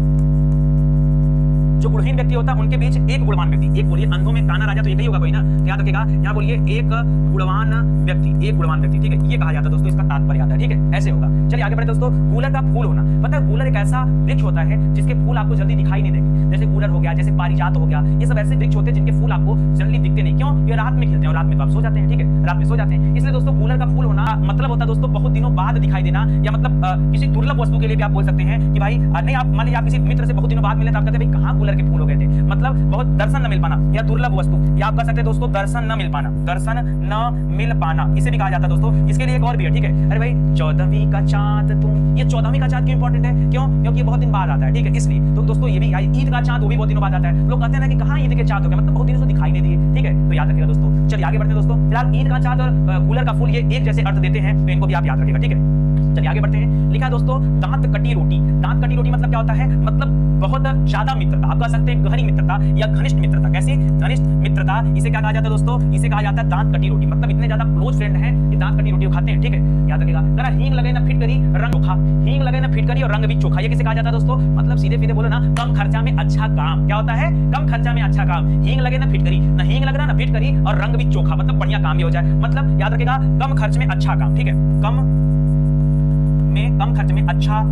जो गुणहीन व्यक्ति होता है उनके बीच एक गुणवान व्यक्ति, एक बोलिए अंधों में काना राजा, तो एक ही होगा कोई ना, याद रखिएगा, यहाँ बोलिए एक गुणवान व्यक्ति, एक गुणवान व्यक्ति, ठीक है, ये कहा जाता है दोस्तों, इसका तात्पर्य आता है, ठीक है, ऐसे होगा। चलिए आगे बढ़े दोस्तों, गूलर का फूल होना, पता है गूलर एक ऐसा वृक्ष होता है जिसके फूल आपको जल्दी दिखाई नहीं देंगे, जैसे गूलर हो गया, जैसे पारिजात हो गया, ये सब ऐसे वृक्ष होते हैं जिनके फूल आपको जल्दी दिखते नहीं, क्यों, ये रात में खिलते हैं और रात में तो आप सो जाते हैं, ठीक है, रात में सो जाते हैं, इसलिए दोस्तों गूलर का फूल होना मतलब होता है दोस्तों बहुत दिनों बाद दिखाई देना, या मतलब किसी दुर्लभ वस्तु के लिए भी आप बोल सकते हैं कि भाई नहीं, आप मान लीजिए आप किसी मित्र से बहुत दिनों बाद मिले तो आप कहते हैं भाई कहाँ गूलर करके फूल हो गए थे, मतलब बहुत दर्शन न मिल पाना या दुर्लभ वस्तु, या आप कह सकते हैं दोस्तों दर्शन न मिल पाना, दर्शन न मिल पाना, इसे भी कहा जाता है दोस्तों। इसके लिए एक और भी है, ठीक है। अरे भाई 14वीं का चांद तुम, ये 14वीं का चांद क्यों इंपॉर्टेंट है, क्यों, क्योंकि ये बहुत दिन बाद आता है, ठीक है, इसलिए। तो दोस्तों ये भी ईद का चांद वो भी बहुत दिनों बाद आता है। लोग कहते हैं ना कि कहाँ ईद के चांद हो गए, मतलब बहुत दिनों से दिखाई नहीं दिए, ठीक है, तो याद रखिएगा दोस्तों। चलिए आगे बढ़ते हैं दोस्तों। फिलहाल ईद का चांद और कूलर का फूल ये एक जैसे अर्थ देते हैं, तो इनको भी आप याद रखिएगा, ठीक है। चलिए आगे बढ़ते हैं। लिखा है दोस्तों दांत कटी रोटी। दांत कटी रोटी मतलब क्या होता है, मतलब बहुत ज्यादा मित्रता, आप कह सकते हैं गहरी मित्रता या घनिष्ठ मित्रता। कैसी घनिष्ठ मित्रता, इसे क्या कहा जाता है दोस्तों, इसे कहा जाता है दांत कटी रोटी, मतलब इतने ज्यादा क्लोज फ्रेंड हैं कि दांत कटी रोटी खाते हैं, ठीक है, याद रखिएगा। जरा हींग लगे ना फिटकरी रंग चोखा, हींग लगे ना फिटकरी और रंग भी चोखा, ये किसे कहा जाता है दोस्तों, मतलब सीधे सीधे बोलो ना, कम खर्चा में अच्छा काम। क्या होता है, कम खर्चा में अच्छा काम। हींग लगे ना फिटकरी, ना हींग लग रहा ना फिटकरी और रंग भी चोखा, मतलब बढ़िया काम भी हो जाए, मतलब याद रखिएगा कम खर्च में अच्छा काम, ठीक है, कम खर्च में अच्छा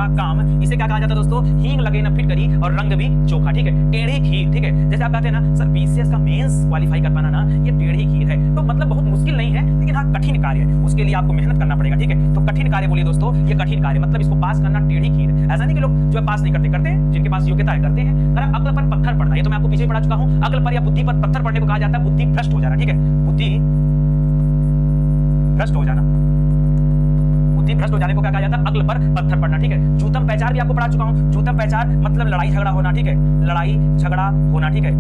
काम, इसे क्या कहा जाता है दोस्तों, हींग लगे ना फिटकरी और रंग भी चोखा, ठीक है। टेढ़ी खीर, ठीक है, जैसे आप कहते हैं ना सर बीसीएस का मेंस क्वालिफाई कर पाना ना ये टेढ़ी खीर है, तो मतलब बहुत मुश्किल नहीं है, लेकिन हाँ कठिन कार्य है, उसके लिए आपको मेहनत करना पड़ेगा, ठीक है। तो कठिन कार्य बोलिए दोस्तों, ये कठिन कार्य, मतलब इसको पास करना टेढ़ी खीर है। ऐसा नहीं कि लोग जो पास नहीं करते हैं, जिनके पास योग्यता है करते हैं। अगर अक्ल पर पत्थर पड़ना, ये तो मैं आपको पीछे पढ़ा चुका हूँ, अक्ल पर या बुद्धि पर पत्थर पड़ने को कहा जाता है बुद्धि भ्रष्ट हो जाना, ठीक है, बुद्धि भ्रष्ट हो जाना, बुद्धि भ्रष्ट हो जाने को क्या कहा जाता है, अक्ल पर पत्थर पड़ना, ठीक है। जूतम पैचार भी आपको पढ़ा चुका हूं, जूतम पैचार मतलब लड़ाई झगड़ा होना, ठीक है, लड़ाई झगड़ा होना, ठीक है,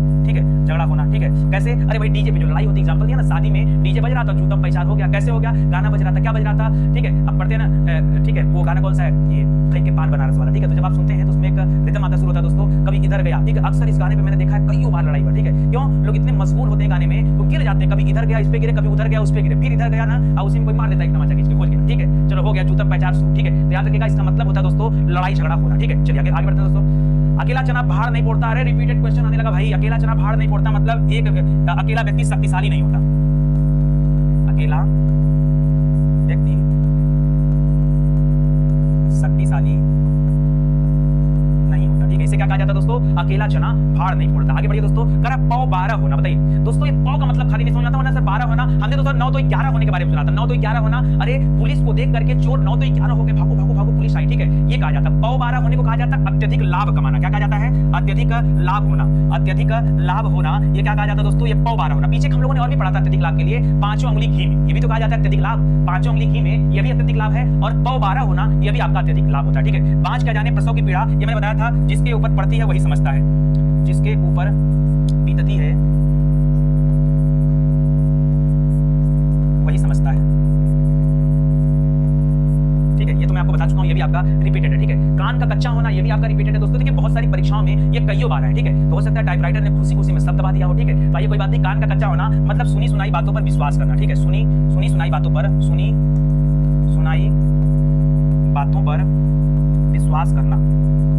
झगड़ा होना, ठीक है। कैसे, अरे भाई डीजे पे जो लड़ाई होती है, एग्जांपल दिया ना, शादी में डीजे बज रहा था, जूतम पैचार हो गया। कैसे हो गया, गाना बज रहा था, क्या बज रहा था, ठीक है, अब पढ़ते हैं ना, ठीक है, वो गाना कौन सा है, ये खई के पान बनारस वाला, ठीक है। तो जब आप सुनते हैं तो उसमें एक रिदम आता शुरू होता है दोस्तों, कभी इधर गया, ठीक है, अक्सर इस गाने पे मैंने देखा है कई बार लड़ाई हुआ, ठीक है, क्यों, लोग इतने मशगूल होते हैं गाने में, वो गिर जाते हैं, कभी इधर गया इस पे गिरे, कभी उधर गया उस पे गिरे, फिर इधर गया ना, और उसी में कोई मार देता है, एक तमाचा खींच के खोल के, ठीक है। चलो हो गया जूतम पैचार, ठीक है, तो याद रखिएगा इसका मतलब होता है दोस्तों लड़ाई झगड़ा होना, ठीक है। चलिए आगे बढ़ते हैं दोस्तों। अकेला चना भाड़ नहीं फोड़ता, अरे रिपीटेड क्वेश्चन आने लगा भाई, अकेला चना भाड़ नहीं फोड़ता मतलब एक अकेला व्यक्ति शक्तिशाली नहीं होता, अकेला व्यक्ति शक्तिशाली नहीं होता, ठीक है, इसे क्या कहा जाता है दोस्तों, अकेला चना भाड़ नहीं फोड़ता। आगे बढ़िए दोस्तों, करा पौ 12 होना, बताइए दोस्तों ये पौ का मतलब खाली नहीं समझ आता, वरना सर 12 होना, हमने दोस्तों 9 तो 11 होने के बारे में सुना था, 9 तो 11 होना, अरे पुलिस को देख करके चोर 9 तो 11 हो गए, भागो भागो भागो पुलिस आई, ठीक है, ये कहा जाता है। पौ 12 होने को कहा जाता है अत्यधिक लाभ कमाना, क्या कहा जाता है, अत्यधिक लाभ होना, अत्यधिक लाभ होना, ये क्या कहा जाता है दोस्तों, ये पौ 12 होना। पीछे हम लोगों ने और भी पढ़ा था अत्यधिक लाभ के लिए, 5 उंगली घी में, ये भी तो कहा जाता है अत्यधिक लाभ, 5 उंगली घी में ये भी अत्यधिक लाभ है, और पौ 12 होना ये भी आपका अत्यधिक लाभ होता है, ठीक है। 5 क्या जाने प्रसव की पीड़ा, ये मैंने बताया था, जिसके ऊपर पड़ती है वही समझता है, जिसके ऊपर बीतती है वही समझता है, ठीक है, ये तो मैं आपको बता चुका हूं, ये भी आपका रिपीटेड है, ठीक है। कान का कच्चा होना ये भी आपका रिपीटेड है दोस्तों, देखिए बहुत सारी परीक्षाओं में ये कईयों बार है, ठीक है, तो हो सकता है टाइपराइटर ने खुशी में शब्द दबा दिया हो, ठीक है, तो ये कोई बात नहीं। कान का कच्चा होना मतलब सुनी सुनाई बातों पर विश्वास करना, ठीक है, सुनी सुनाई बातों पर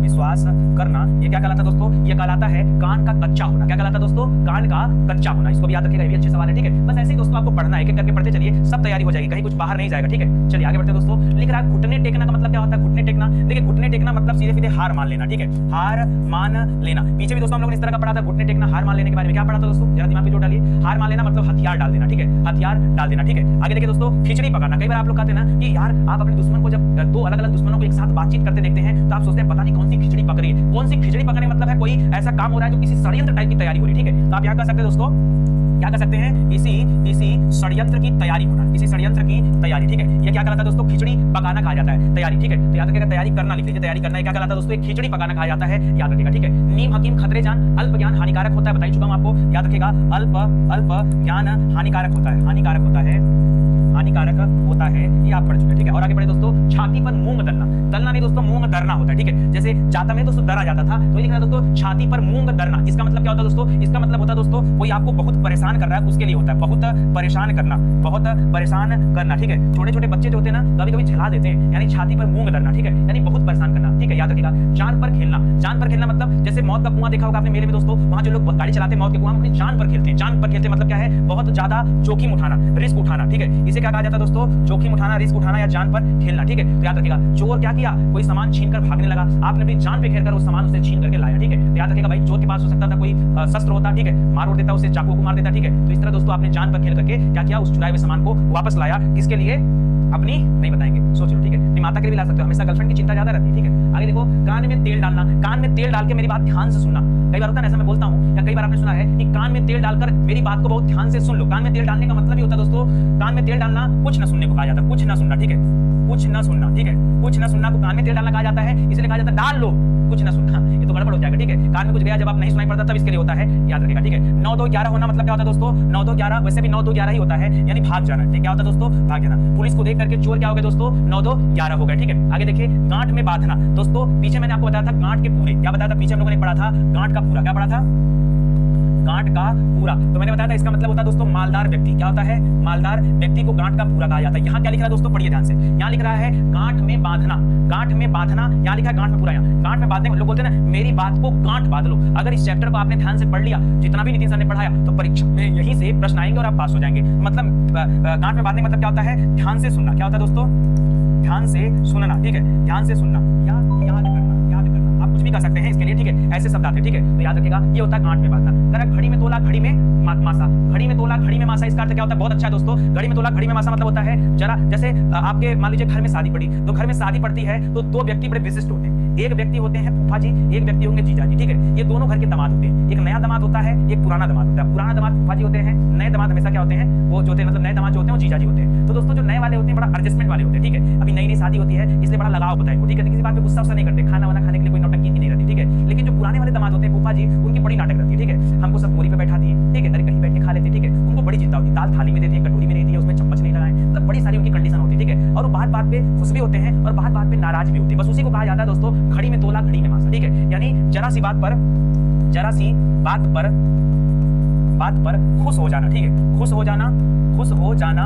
विश्वास करना, ये क्या कहलाता है दोस्तों, ये कहलाता है कान का कच्चा होना। क्या कहलाता है दोस्तों, कान का कच्चा होना, इसको भी याद रखिएगा, ये भी अच्छे सवाल है, ठीक है। बस ऐसे ही दोस्तों आपको पढ़ना है, एक एक करके पढ़ते चलिए, सब तैयारी हो जाएगी, कहीं कुछ बाहर नहीं जाएगा, ठीक है। चलिए आगे बढ़ते हैं दोस्तों। लिख रहा है घुटने टेकना का मतलब क्या होता है, घुटने टेकना, देखिए घुटने टेकना मतलब सीधे सीधे हार मान लेना, ठीक है, हार मान लेना। पीछे भी दोस्तों हम लोगों ने इस तरह का पढ़ा था, घुटने टेकना हार मान लेने के बारे में क्या पढ़ा था दोस्तों, जरा दिमाग में जोड़ डालिए। हार मान लेना मतलब हथियार डाल देना, ठीक है, हथियार डाल देना, ठीक है। आगे देखिए दोस्तों, खिचड़ी पकाना। कई बार आप लोग कहते हैं ना कि यार आप अपने दुश्मन को जब दो अलग अलग दुश्मनों को एक साथ बातचीत करते देखते हैं तो आप सोचते हैं पता नहीं कौन सी खिचड़ी पक रही है, कौन सी खिचड़ी पकने मतलब है कोई ऐसा काम हो रहा है जो किसी षड्यंत्र टाइप की तैयारी हो रही है, ठीक है। तो आप यहाँ कह सकते हैं दोस्तों, क्या कर सकते हैं, किसी षड्यंत्र की तैयारी होना, किसी षड्यंत्र की तैयारी, ठीक है। ये क्या कहलाता है दोस्तों, खिचड़ी पकाना कहा जाता है, तैयारी, ठीक है। तो याद रखिएगा तैयारी करना लिख लीजिए, तैयारी करना है क्या कहलाता है दोस्तों, एक खिचड़ी पकाना कहा जाता है, याद रखिएगा, ठीक है। नीम हकीम खतरे जान, अल्प ज्ञान हानिकारक होता है, बता चुका हूं आपको, याद रखिएगा, अल्प ज्ञान हानिकारक होता है, हानिकारक होता है, ये आप पढ़ चुके हैं, ठीक है। और आगे बढ़े दोस्तों, छाती पर मूंग दलना नहीं दोस्तों, मूंग दरना होता है, ठीक है। जैसे जाता में दोस्तों दरा जाता था, तो ये लिखना दोस्तों छाती पर मूंग दरना, इसका मतलब क्या होता है दोस्तों, इसका मतलब होता है दोस्तों कोई आपको बहुत परेशान कर रहा है, उसके लिए होता है बहुत परेशान करना, ठीक है। छोटे छोटे बच्चे जो होते हैं ना कभी कभी झला देते हैं, यानी छाती पर मूंग दरना, ठीक है, यानी बहुत परेशान करना, ठीक है, याद रखिएगा। जान पर खेलना मतलब जैसे मौत का कुआं देखा होगा आपने मेले में दोस्तों, वहां जो लोग गाड़ी चलाते हैं मौत के कुआं में अपनी जान पर खेलते हैं, जान पर खेलते मतलब क्या है, बहुत ज्यादा जोखिम उठाना, रिस्क उठाना, ठीक है, इसे क्या कहा जाता है दोस्तों, जोखिम उठाना, रिस्क उठाना या जान पर खेलना, ठीक है। तो याद रखिएगा, चोर क्या किया, कोई सामान छीन कर भागने लगा, आपने अपनी जान पे खेलकर उस सामान उसे छीन करके लाया, ठीक है। तो याद रखिएगा भाई, चोर के पास हो सकता था कोई शस्त्र होता, ठीक है, मार देता, उसे चाकू को मार देता, ठीक है। तो इस तरह दोस्तों आपने जान पर खेल करके क्या किया, उस चुराए हुए सामान को वापस लाया, किसके लिए, अपनी नहीं बताएंगे, सोच लो, ठीक है। माता के लिए भी ला सकते हो, हमेशा गर्लफ्रेंड की चिंता ज्यादा रहती है, ठीक है। आगे देखो, कान में तेल डालना, कान में तेल डाल के मेरी बात ध्यान से सुनना। कई बार होता है ऐसा, मैं बोलता हूँ या कई बार आपने सुना है कि कान में तेल डालकर मेरी बात को बहुत ध्यान से सुन लो। कान में तेल डालने का मतलब ही होता है दोस्तों, कान में तेल डालना कुछ ना सुनने को कहा जाता है, कुछ ना सुनना, ठीक है, कुछ ना सुनना, ठीक है, कुछ ना सुनना को कान में तेल डालना कहा जाता है, इसलिए कहा जाता है डाल लो, कुछ ना सुनना, ये तो गड़बड़ हो जाएगा, ठीक है। कान में कुछ गया जब आप नहीं सुनाई पड़ता तब इसके लिए होता है, याद रखिएगा, ठीक है। 9 2 11 होना मतलब क्या होता है दोस्तों, 9 2 11, वैसे भी 9 2 11 ही होता है, यानी भाग जाना, ठीक है। क्या होता है दोस्तों, भाग जाना। पुलिस को देख करके चोर क्या हो गए दोस्तों, 9 2 11 हो गए, ठीक है। आगे देखिए, गांठ में बांधना दोस्तों, पीछे मैंने आपको बताया था गांठ के पूरे, क्या बताया था पीछे हम लोगों ने पढ़ा था, गांठ का पूरा, क्या पढ़ा था, गांठ का पूरा। तो मैंने बताया था इसका मतलब होता है दोस्तों मालदार व्यक्ति। क्या होता है, मालदार व्यक्ति को गांठ का पूरा कहा जाता है। यहाँ क्या लिख रहा है दोस्तों, पढ़िए ध्यान से, यहाँ लिख रहा है गांठ में बांधना, गांठ में बांधना, यहाँ लिखा है गांठ में पूरा, यहाँ गांठ में बांधने, लोग बोलते हैं ना मेरी बात को गांठ बांध लो। अगर इस चैप्टर को आपने ध्यान से पढ़ लिया, जितना भी नितिन सर ने पढ़ाया, तो परीक्षा में यहीं से प्रश्न आएंगे और आप पास हो जाएंगे। मतलब गांठ में बांधने मतलब क्या होता है, ध्यान से सुनना। क्या होता है दोस्तों, ध्यान से सुनना, ठीक है, ध्यान से सुनना या याद करना, याद करना, आप कुछ भी कर सकते हैं इसके लिए, ठीक है, ऐसे शब्द आते हैं, ठीक है। तो याद रखिएगा, ये होता है गांठ में बांधना। करेक्ट, घड़ी में तोला, घड़ी में मासा, घड़ी में तोला, घड़ी में मासा, इसका अर्थ क्या होता है, बहुत अच्छा है दोस्तों। घड़ी में तोला, घड़ी में मासा मतलब होता है, जरा जैसे आपके मान लीजिए घर में शादी पड़ी, तो घर में शादी पड़ती है तो 2 व्यक्ति बड़े विशिष्ट होते हैं। एक व्यक्ति होते हैं फूफा जी, एक व्यक्ति होंगे जीजा जी, ठीक है। ये दोनों घर के दामाद होते हैं, एक नया दामाद होता है, एक पुराना दामाद होता है। पुराना दामाद फूफा जी होते हैं, नए दामाद हमेशा क्या होते हैं, वो जो होते हैं, मतलब नए दामाद जो होते हैं वो जीजा जी होते हैं। तो दोस्तों जो नए वाले होते हैं बड़ा एडजस्टमेंट वाले होते हैं, ठीक है। अभी नई नई शादी होती है इसलिए बड़ा लगाव होता है, ठीक है, किसी बात पे गुस्सा नहीं करते, खाना वाना खाने के लिए कोई नौटंकी नहीं रहती, ठीक है। लेकिन जो पुराने वाले दामाद होते हैं फूफा जी, उनकी बड़ी नाटक रहती है, ठीक है। हमको सब बोरी पे बैठा दिए, ठीक है, अरे कहीं बैठ के खा लेते, ठीक है। उनको बड़ी चिंता होती है, दाल थाली में देती है, कटोरी में देती है, उसमें चम्मच नहीं लगाए, मतलब बड़ी सारी उनकी कंडीशन होती है, ठीक है। और वो बात बात पे खुश भी होते हैं और बात बात पे नाराज भी होते हैं। बस उसी को कहा जाता है दोस्तों घड़ी में तोला, घड़ी में मासा, ठीक है। यानी जरा सी बात पर खुश हो जाना, ठीक है, खुश हो जाना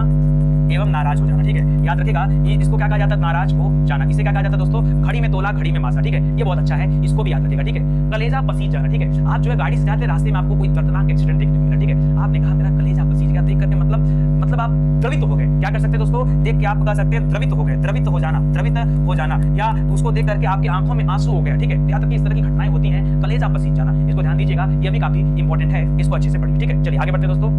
एवं नाराज हो जाना, ठीक है। याद रखिएगा, ये इसको क्या कहा जाता है, नाराज हो जाना। इसे क्या कहा जाता है दोस्तों, घड़ी में तोला, घड़ी में मासा, ठीक है। ये बहुत अच्छा है, इसको भी याद रखिएगा, ठीक है। कलेजा पसीज जाना, ठीक है। आप जो है गाड़ी से जाते रास्ते में आपको कोई दर्दनाक एक्सीडेंट देखने को मिला, ठीक है। आपने कहा मेरा कलेजा पसीज गया, देख करके मतलब आप द्रवित हो गए। क्या कर सकते हैं दोस्तों, देख के आप कह सकते हैं द्रवित हो गए, द्रवित हो जाना, या उसको देख करके आपकी आंखों में आंसू हो गया, ठीक है। याद रखिए इस तरह की घटनाएं होती हैं, कलेजा पसीज जाना, इसको ध्यान दीजिएगा, ये भी काफी इंपॉर्टेंट है, इसको अच्छे से पढ़िए, ठीक है। चलिए आगे बढ़ते दोस्तों,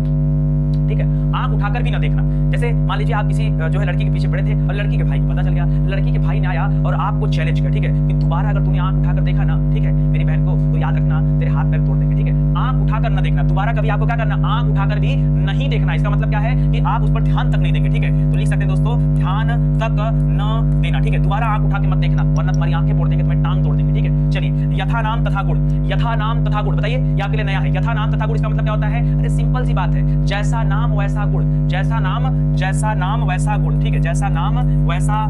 ठीक है। आंख उठाकर भी न देखना, जैसे मान लीजिए आप किसी जो है लड़की के पीछे पड़े थे और लड़की के भाई को पता चल गया, लड़की के भाई ने आया और आपको चैलेंज किया, ठीक है, कि दोबारा अगर तूने आंख उठाकर देखा ना, ठीक है, मेरी बहन को, तो याद रखना तेरे हाथ पैर तोड़ देंगे, ठीक है। आंख उठाकर न देखना, दोबारा कभी आपको क्या करना, आंख उठाकर भी नहीं देखना। इसका मतलब क्या है कि आप उस पर ध्यान तक नहीं देंगे, ठीक है। तो लिख सकते हैं दोस्तों, ध्यान तक न देना, ठीक है। दोबारा आंख उठा के मत देखना, वरना तुम्हारी आंखें फोड़ देंगे, तुम्हें टांग तोड़ देंगे, ठीक है। चलिए, यथा नाम तथा गुण, यथा नाम तथा गुण बताइए, ये आपके लिए नया है। यथा नाम तथा गुण, इसका मतलब क्या होता है, अरे सिंपल सी बात है, जैसा नाम वैसा गुण, जैसा नाम वैसा गुण, ठीक है, जैसा नाम वैसा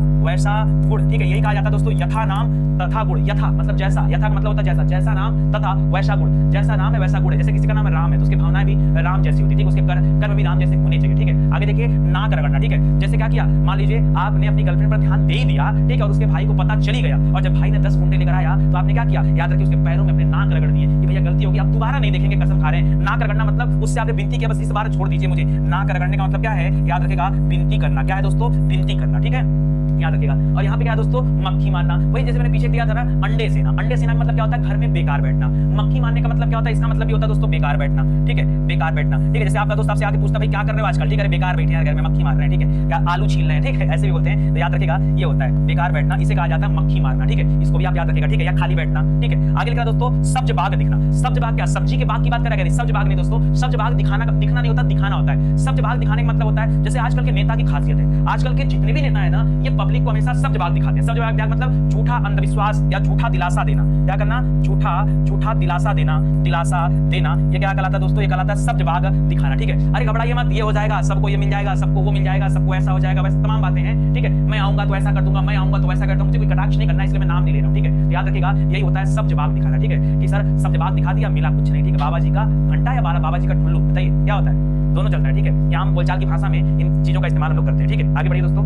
गुण, ठीक है। यही कहा जाता है दोस्तों, यथा नाम तथा गुण। यथा मतलब जैसा, यथा का मतलब होता है जैसा, जैसा नाम तथा वैसा गुण, जैसा नाम है वैसा गुण है। जैसे किसी का नाम है राम है तो उसकी भावनाएं भी राम जैसी होती है, ठीक है, उसके कर्म भी राम जैसे होने चाहिए, ठीक है। आगे देखिए, नाक रगड़ना, ठीक है। जैसे क्या किया, मान लीजिए आपने अपनी गर्लफ्रेंड पर ध्यान दे दिया, ठीक है, और उसके भाई को पता चली गया, और जब भाई ने 10 गुंडे लेकर आया तो आपने क्या किया, याद रखिए उसके पैरों में अपने नाक रगड़ दिए कि भैया गलती होगी, अब दोबारा नहीं देखेंगे, कसम खा रहे हैं। नाक रगड़ना मतलब उससे आपने विनती किया, बस इस बार छोड़ दीजिए मुझे। नाक रगड़ने का मतलब क्या है, याद रखिएगा, विनती करना। क्या है दोस्तों, विनती करना, ठीक है, याद रखिएगा। और यहाँ पे क्या है दोस्तों, मक्खी मारना, वही जैसे मैंने पीछे दिया था ना, अंडे सेना। अंडे सेना का मतलब क्या होता है, घर में बेकार बैठना। मक्खी मारने का मतलब क्या होता है, इसका मतलब ये होता है दोस्तों बेकार बैठना, ठीक है, बेकार बैठना, ठीक है। जैसे आपका दोस्त आपसे आके पूछता भाई क्या कर रहे हो आजकल, ठीक है, बेकार बैठे हैं घर में, मक्खी मार रहे हैं, ठीक है, या आलू छील रहे हैं, ठीक है, ऐसे भी बोलते हैं। तो याद रखिएगा, ये होता है बेकार बैठना, इसे कहा जाता है मक्खी मारना, ठीक है। इसको भी आप याद रखिएगा, ठीक है, या खाली बैठना, ठीक है। आगे लिखा दोस्तों, सब्ज बाग दिखना। सब्ज बाग क्या, सब्जी के बाग की बात करा, सब्ज बाग नहीं दोस्तों, सब्ज बाग दिखना नहीं होता, दिखाना होता है। सब्ज बाग दिखाने का मतलब होता है, जैसे आजकल के नेता की खासियत है, आजकल के जितने भी नेता है ना, ये पब्लिक को हमेशा सब्ज बाग दिखाते हैं। सब्ज बाग मतलब झूठा अंधविश्वास या झूठा दिलासा देना। क्या करना, झूठा दिलासा देना, ये क्या कहलाता है दोस्तों, ये कहलाता है सब्ज बाग दिखाना, ठीक है। अरे घबराइए मत, ये हो जाएगा, सबको ये मिल जाएगा, सबको वो मिल जाएगा, सबको ऐसा हो जाएगा, वैसे तमाम बातें हैं, ठीक है। मैं आऊंगा तो ऐसा कर दूंगा, मैं आऊंगा तो वैसा कर दूंगा, मुझे कोई कटाक्ष नहीं करना, इसलिए मैं नाम नहीं ले रहा हूं, ठीक है। याद रखिएगा, यही होता है सब्ज बाग दिखाना, ठीक है, कि सर सब्ज बाग दिखा दिया, मिला कुछ नहीं, ठीक है। बाबा जी का घंटा या बाबा जी का ठुल्लू, बताइए क्या होता है, दोनों चलता है, ठीक है। यहाँ हम बोलचाल की भाषा में इन चीजों का इस्तेमाल हम लोग करते हैं, ठीक है। आगे बढ़िए दोस्तों,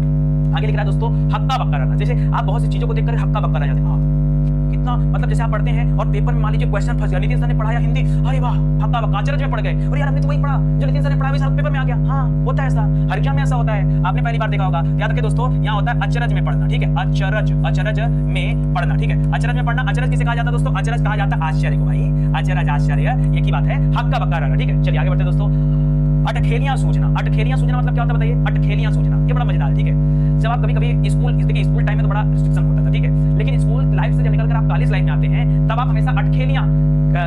आगे लिख रहा है दोस्तों, हक्का बक्का रहना। जैसे आप बहुत सी चीजों को देखकर हक्का बक्का रह जाते हैं, कितना मतलब जैसे आप पढ़ते हैं और पेपर में मान लीजिए क्वेश्चन फंस गया, नितिन सर ने पढ़ाया हिंदी, अरे वाह हक्का बक्का अचरज में पड़ गए, और यार हमने तो वही पढ़ा जो नितिन सर ने पढ़ा वही पेपर में आ गया। हाँ होता है ऐसा, हर एग्जाम में ऐसा होता है, आपने पहली बार देखा होगा। याद रखिए दोस्तों, यहाँ होता है अचरज में पढ़ना, ठीक है, अचरज में पढ़ना, ठीक है, अचरज में पढ़ना। अचरज किसे कहा जाता है दोस्तों, अचरज कहा जाता है आश्चर्य को, भाई अचरज आश्चर्य एक ही बात है, हक्का बक्का रहना, ठीक है। चलिए आगे बढ़ते दोस्तों, अटखेलियां सूझना। अटखेलियां सूझना मतलब क्या होता है बताइए, अटखेलियां सूझना, ये बड़ा मजेदार है, ठीक है। जब आप कभी स्कूल टाइम में तो बड़ा रिस्ट्रिक्शन होता था, ठीक है, लेकिन स्कूल लाइफ से जब निकलकर आप कॉलेज लाइफ में आते हैं तब आप हमेशा अटखेलियां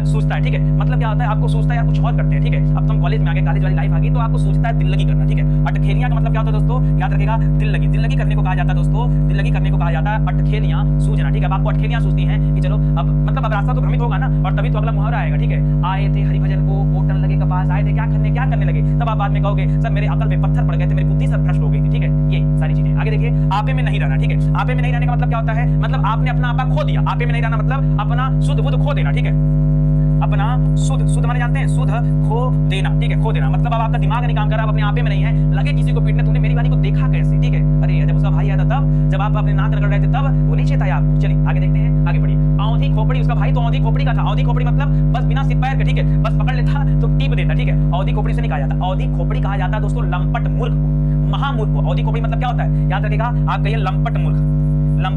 सोचता है, ठीक है। मतलब क्या होता है, आपको सोचता है यार कुछ और करते हैं, ठीक है। अब तुम कॉलेज में आ गए, कॉलेज वाली लाइफ आ गई, तो आपको सोचता है दिल लगी करना, ठीक है। अटखेलियां का मतलब क्या होता है दोस्तों, याद रखिएगा, दिल लगी करने को कहा जाता है दोस्तों, दिल लगी करने को कहा जाता है अटखेलियां सूझना, ठीक है। अब आपको अटखेलियां सूझती हैं कि चलो अब मतलब अब रास्ता तो भ्रमित होगा ना, और तभी तो अगला मुहावरा आएगा, ठीक है। आए थे हरिभजन को होटल लगे के पास, आए थे क्या करने लगे, तब आप बाद में कहोगे सर मेरे अकल पे पत्थर पड़ गए थे, मेरी बुद्धि सब भ्रष्ट हो गई थी, ठीक है। ये सारी चीजें आगे देखिए। आपे में नहीं रहना, ठीक है। आपे में नहीं रहने का मतलब क्या होता है, मतलब आपने अपना आपा खो दिया। आपे में नहीं रहना मतलब अपना शुद्ध बुद्ध खो देना, ठीक है। अपना शुद्ध माने जानते हैं, शुद्ध खो देना, ठीक है। खो देना मतलब अब आपका दिमाग नहीं काम कर रहा, आप अपने आपे में नहीं है, लगे किसी को पीटने, तुमने मेरी वाणी को देखा कैसे, ठीक है। अरे जब उसका भाई आया था तब, जब आप अपने नाक रगड़ रहे थे तब, वो नहीं चेताया आपको। चलिए आगे देखते हैं, आगे बढ़िए। औंधी खोपड़ी, उसका भाई तो औंधी खोपड़ी का था। औंधी खोपड़ी मतलब बस बिना सिर पैर के, ठीक है, बस पकड़ लेता तो टीप देता, ठीक है। औंधी खोपड़ी से नहीं कहा जाता, औंधी खोपड़ी कहा जाता है दोस्तों लंपट मूर्ख को, महामूर्ख को। औंधी खोपड़ी मतलब क्या होता है, याद रखिएगा, आप कहिए लंपट मूर्ख।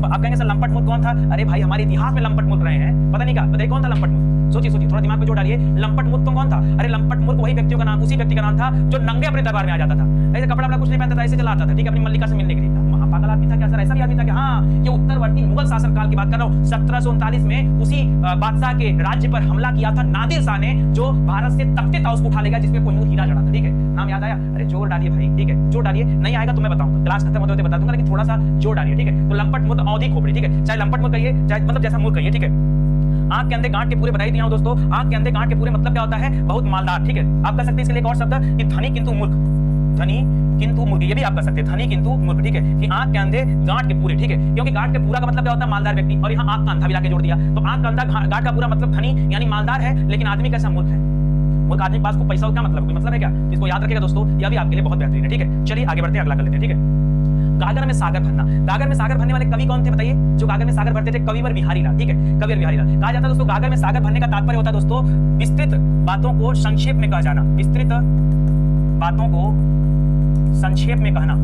आप कहेंगे सर लंपट मूर्ख कौन था, अरे भाई हमारे इतिहास में लंपट मूर्ख रहे हैं, पता नहीं क्या, बताइए कौन था लंपट मूर्ख। सोचिए थोड़ा दिमाग में जोड़ डालिए, लंपट मूर्ख तो कौन था। अरे लंपट मूर्ख वही व्यक्तियों का नाम, उसी व्यक्ति का नाम था जो नंगे अपने दरबार में आ जाता था, ऐसे कपड़ा कुछ नहीं पहनता था, ऐसे चला आता था, ठीक है, अपनी मल्लिका से मिलने के लिए। महापागल आदमी था क्या सर, ऐसा भी आदमी था क्या। हाँ, ये उत्तरवर्ती मुगल शासन काल की बात कर रहा हूँ। 1739 में उसी बादशाह के राज्य पर हमला किया था नादिर शाह ने, जो भारत से तख्ते ताउस को उठा लेगा, जिसमें कोहिनूर हीरा जड़ा था, ठीक है। नाम याद आया, अरे जोर डालिए भाई, ठीक है, जोर डालिए, नहीं आएगा तो मैं बताऊंगा, क्लास खत्म होते बता दूंगा, लेकिन थोड़ा सा जोर डालिए, ठीक है। तो लंपट मूर्ख, औंधी खोपड़ी, ठीक है, चाहे लंपट मूर्ख कहिए, चाहे मतलब जैसा मूर्ख कहिए, ठीक है। आंख के अंदर गांठ के पूरे बताई दिया हूं दोस्तों। आंख के अंदर गांठ के पूरे मतलब क्या होता है, बहुत मालदार, ठीक है। आप कह सकते हैं इसके लिए एक और शब्द कि धनी किंतु मूर्ख, धनी किंतु मूर्ख, ये भी आप कर सकते हैं, धनी किंतु मूर्ख, ठीक है। कि आंख के अंदर गांठ के पूरे, ठीक है, क्योंकि गांठ के पूरा का मतलब क्या होता है, मालदार व्यक्ति, और यहाँ आंख का अंधा भी लाके जोड़ दिया, तो आंख का अंधा गांठ का पूरा मतलब धनी यानी मालदार है, लेकिन आदमी कैसा मूर्ख है। मूर्ख आदमी के पास को पैसा का मतलब कोई मतलब है क्या, इसको याद रखिएगा दोस्तों, यह भी आपके लिए बहुत बेहतरीन है, ठीक है। चलिए आगे बढ़ते हैं, अगला कर लेते हैं, ठीक है। गागर में सागर भरना, गागर में सागर भरने वाले कवि कौन थे बताइए, जो गागर में सागर भरते थे, कविवर बिहारी लाल, ठीक है, कविवर बिहारी लाल। कहा जाता है दोस्तों गागर में सागर भरने का तात्पर्य होता है दोस्तों विस्तृत बातों को संक्षेप में कह जाना, विस्तृत बातों को संक्षेप में कहना,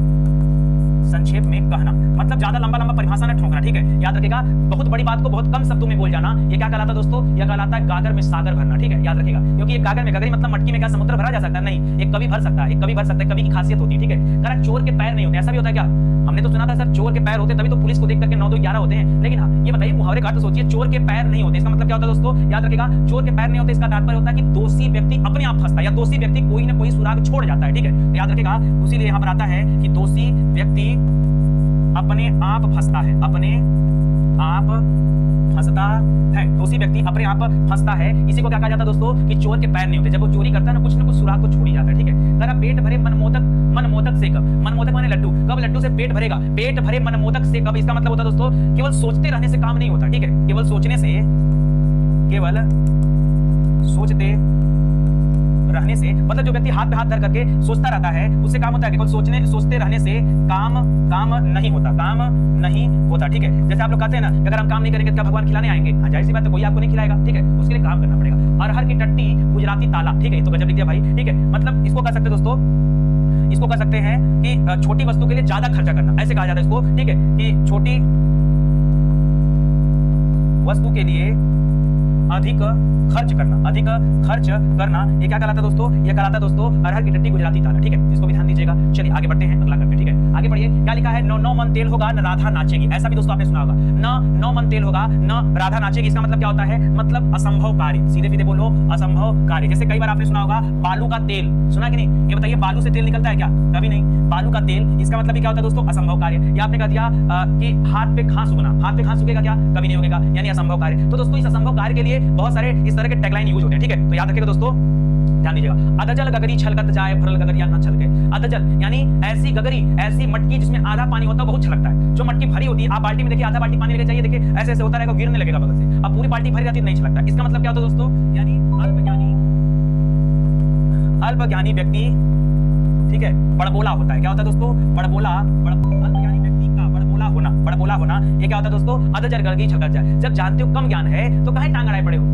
संक्षेप में कहना मतलब ज्यादा लंबा परिभाषा न ठोकना, ठीक है। याद रखिएगा, बहुत बड़ी बात को बहुत कम शब्दों में बोल जाना, ये क्या कहलाता है दोस्तों, यह कहलाता है गागर में सागर भरना, ठीक है। याद रखिएगा, क्योंकि एक गागर में, गगरी मतलब मटकी में क्या समुद्र भरा जा सकता है, नहीं, एक कवि भर सकता है, एक कवि भर सकता है, कवि की खासियत होती है, ठीक है। करा चोर के पैर नहीं होते, ऐसा भी होता है क्या, हमने तो सुना था सर चोर के पैर होते तभी तो पुलिस को देख करके 9 2 11 होते हैं, लेकिन हाँ ये बताइए मुहावरे का अर्थ सोचिए, चोर के पैर नहीं होते, इसका मतलब क्या होता है दोस्तों, याद रखिएगा, चोर के पैर नहीं होते, इसका तात्पर्य होता है कि दोषी व्यक्ति अपने आप फंसता है, या दोषी व्यक्ति कोई ना कोई सुराग छोड़ जाता है, ठीक है। तो याद रखिएगा, उसीलिए यहाँ पर आता है कि दोषी व्यक्ति अपने आप फंसता है, अपने आप फंसता है, दोषी व्यक्ति अपने आप फंसता है। इसी को क्या कहा जाता है दोस्तों, कि चोर के पैर नहीं होते, जब वो चोरी करता है ना कुछ सुराग को छोड़ ही जाता है, ठीक है। अगर पेट भरे मनमोदक से कब, मनमोदक माने लड्डू, कब लड्डू से पेट भरेगा, पेट भरे मनमोदक से कब, इसका मतलब होता है दोस्तों केवल सोचते रहने से काम नहीं होता, ठीक है। केवल सोचने से, केवल सोचते रहने से मतलब जो व्यक्ति हाथ पे हाथ धर करके सोचता रहता है उससे काम होता है, केवल सोचते रहने से काम नहीं होता, काम नहीं होता, ठीक है। जैसे आप लोग कहते हैं ना, अगर हम काम नहीं करेंगे तो क्या भगवान खिलाने आएंगे, हाँ जाहिर सी बात है, कोई आपको नहीं खिलाएगा, ठीक है, उसके लिए काम करना पड़ेगा। अरहर की टट्टी गुजराती ताला, ठीक है, तो गजब लिख दिया भाई, ठीक है। मतलब इसको कह सकते दोस्तों, इसको कह सकते हैं कि छोटी वस्तु के लिए ज्यादा खर्चा करना, ऐसे कहा जाता है इसको, ठीक है, कि छोटी वस्तु के लिए अधिक खर्च करना, ये क्या कहलाता है दोस्तों, ये कहलाता है दोस्तों अरहर की टट्टी गुजराती ताला, ठीक है, इसको भी ध्यान दीजिएगा। चलिए आगे बढ़ते हैं, अगला करते हैं, ठीक है। आगे बढ़िए, क्या लिखा है, नौ मन तेल होगा न राधा नाचेगी, ऐसा भी दोस्तों आपने सुना होगा, नौ मन तेल होगा न राधा नाचेगी, इसका मतलब क्या होता है, मतलब असंभव कार्य, सीधे सीधे बोलो असंभव कार्य। जैसे कई बार आपने सुना होगा बालू का तेल, सुना कि नहीं, ये बताइए बालू से तेल निकलता है क्या, कभी नहीं, बालू का तेल, इसका मतलब क्या होता है दोस्तों, असंभव कार्य। या आपने कह दिया कि हाथ पे घास उगना, हाथ पे घास उगेगा क्या, कभी नहीं उगेगा, यानी असंभव कार्य। तो दोस्तों इस असंभव कार्य के लिए बहुत सारे इस तरह के टैगलाइन यूज होते हैं, ठीक है, तो याद रखिएगा दोस्तों, ध्यान दीजिएगा। अधजल गगरी छलकत जाए, भरल गगरिया न छलके। अधजल यानी ऐसी गगरी, ऐसी मटकी जिसमें आधा पानी होता है, बहुत छलकता है। जो मटकी भरी होती है, आप बाल्टी में देखिए आधा बाल्टी पानी लेके जाइए, देखिए ऐसे ऐसे होता रहेगा, गिरने लगेगा बगल से, अब पूरी बाल्टी भरी रहती है, नहीं छलकता। इसका मतलब क्या होता है दोस्तों, यानी अल्पज्ञानी व्यक्ति, ठीक है, बड़बोला होता है। क्या होता है दोस्तों, बड़बोला, अल्पज्ञानी व्यक्ति का बड़बोला होना, ये क्या होता है दोस्तों, अधजल गगरी छलकत जाए। जब जानते हो कम ज्ञान है तो काहे टांग अड़ाए पड़े हो,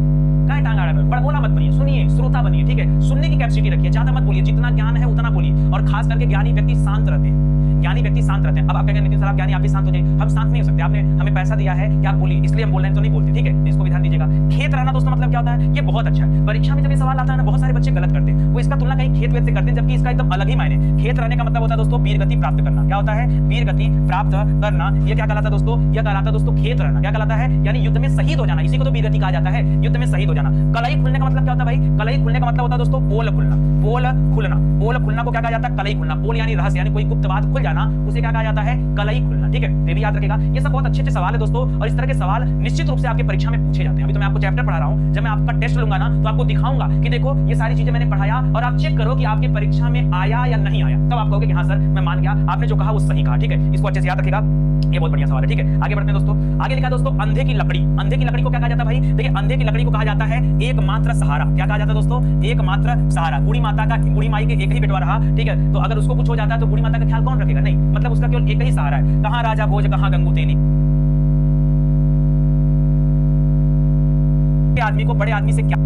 बड़बोला मत बनिए, सुनिए, श्रोता बनिए, ठीक है, सुनने की कैपेसिटी रखिए, ज्यादा मत बोलिए, जितना ज्ञान है उतना बोलिए, और खास करके ज्ञानी व्यक्ति शांत रहते हैं, ज्ञानी व्यक्ति शांत रहते हैं। अब आप कहेंगे नितिन सर आप ज्ञानी, आप भी शांत हो जाइए, हम शांत नहीं हो सकते, आपने हमें पैसा दिया है कि आप बोलिए, इसलिए हम बोल रहे हैं तो नहीं बोलते, ठीक है, इसको भी ध्यान दीजिएगा। खेत रहना दोस्तों मतलब क्या होता है, ये बहुत अच्छा है। परीक्षा में जब ये सवाल आता है ना, बहुत सारे बच्चे गलत करते हैं, वो इसका तुलना कहीं खेत वेत से करते हैं, जबकि इसका एकदम अलग ही मायने। खेत रहने का मतलब होता है दोस्तों वीर गति प्राप्त करना। क्या होता है, वीर गति प्राप्त करना। लगना ये क्या कहलाता है दोस्तों? यह कहलाता है दोस्तों खेत रहना। क्या कहलाता है? यानी युद्ध में शहीद हो जाना, इसी को तो वीरगति कहा जाता है, युद्ध में शहीद हो जाना। कलई खुलने का मतलब क्या होता है भाई? कलई खुलने का मतलब होता है दोस्तों पोल खुलना। पोल खुलना, पोल खुलना को क्या कहा जाता है? कलई खुलना। पोल यानी रहस्य, यानी कोई गुप्त बात खुल जाना, उसे क्या कहा जाता है? कलई खुलना। ठीक है, ये भी याद रखिएगा। ये सब बहुत अच्छे सवाल है दोस्तों, और इस तरह के सवाल निश्चित रूप से आपके परीक्षा में पूछे जाते हैं। अभी तो मैं आपको चैप्टर पढ़ा रहा हूं, जब मैं आपका टेस्ट लूंगा ना तो आपको दिखाऊंगा कि देखो ये सारी चीजें मैंने पढ़ाया, और आप चेक करो कि आपके परीक्षा में आया या नहीं आया। तब आप कहोगे कि हाँ सर मैं मान गया, आपने जो कहा वो सही कहा। ठीक है, इसको अच्छे से याद रखिएगा, ये बहुत बढ़िया सवाल है। ठीक है, आगे बढ़ते हैं दोस्तों। आगे लिखा दोस्तों अंधे की लकड़ी। अंधे की लकड़ी को क्या कहा जाता है भाई? देखिए अंधे की लकड़ी को कहा जाता है एकमात्र सहारा। क्या कहा जाता है दोस्तों? एकमात्र सहारा। बूढ़ी माता का, बूढ़ी माई के एक ही बेटवा रहा, ठीक है, तो अगर उसको कुछ हो जाता है तो बूढ़ी माता का ख्याल कौन रखेगा? नहीं, मतलब उसका केवल एक ही सहारा है। कहां राजा भोज, कहां गंगू तेली। आदमी को बड़े आदमी से क्या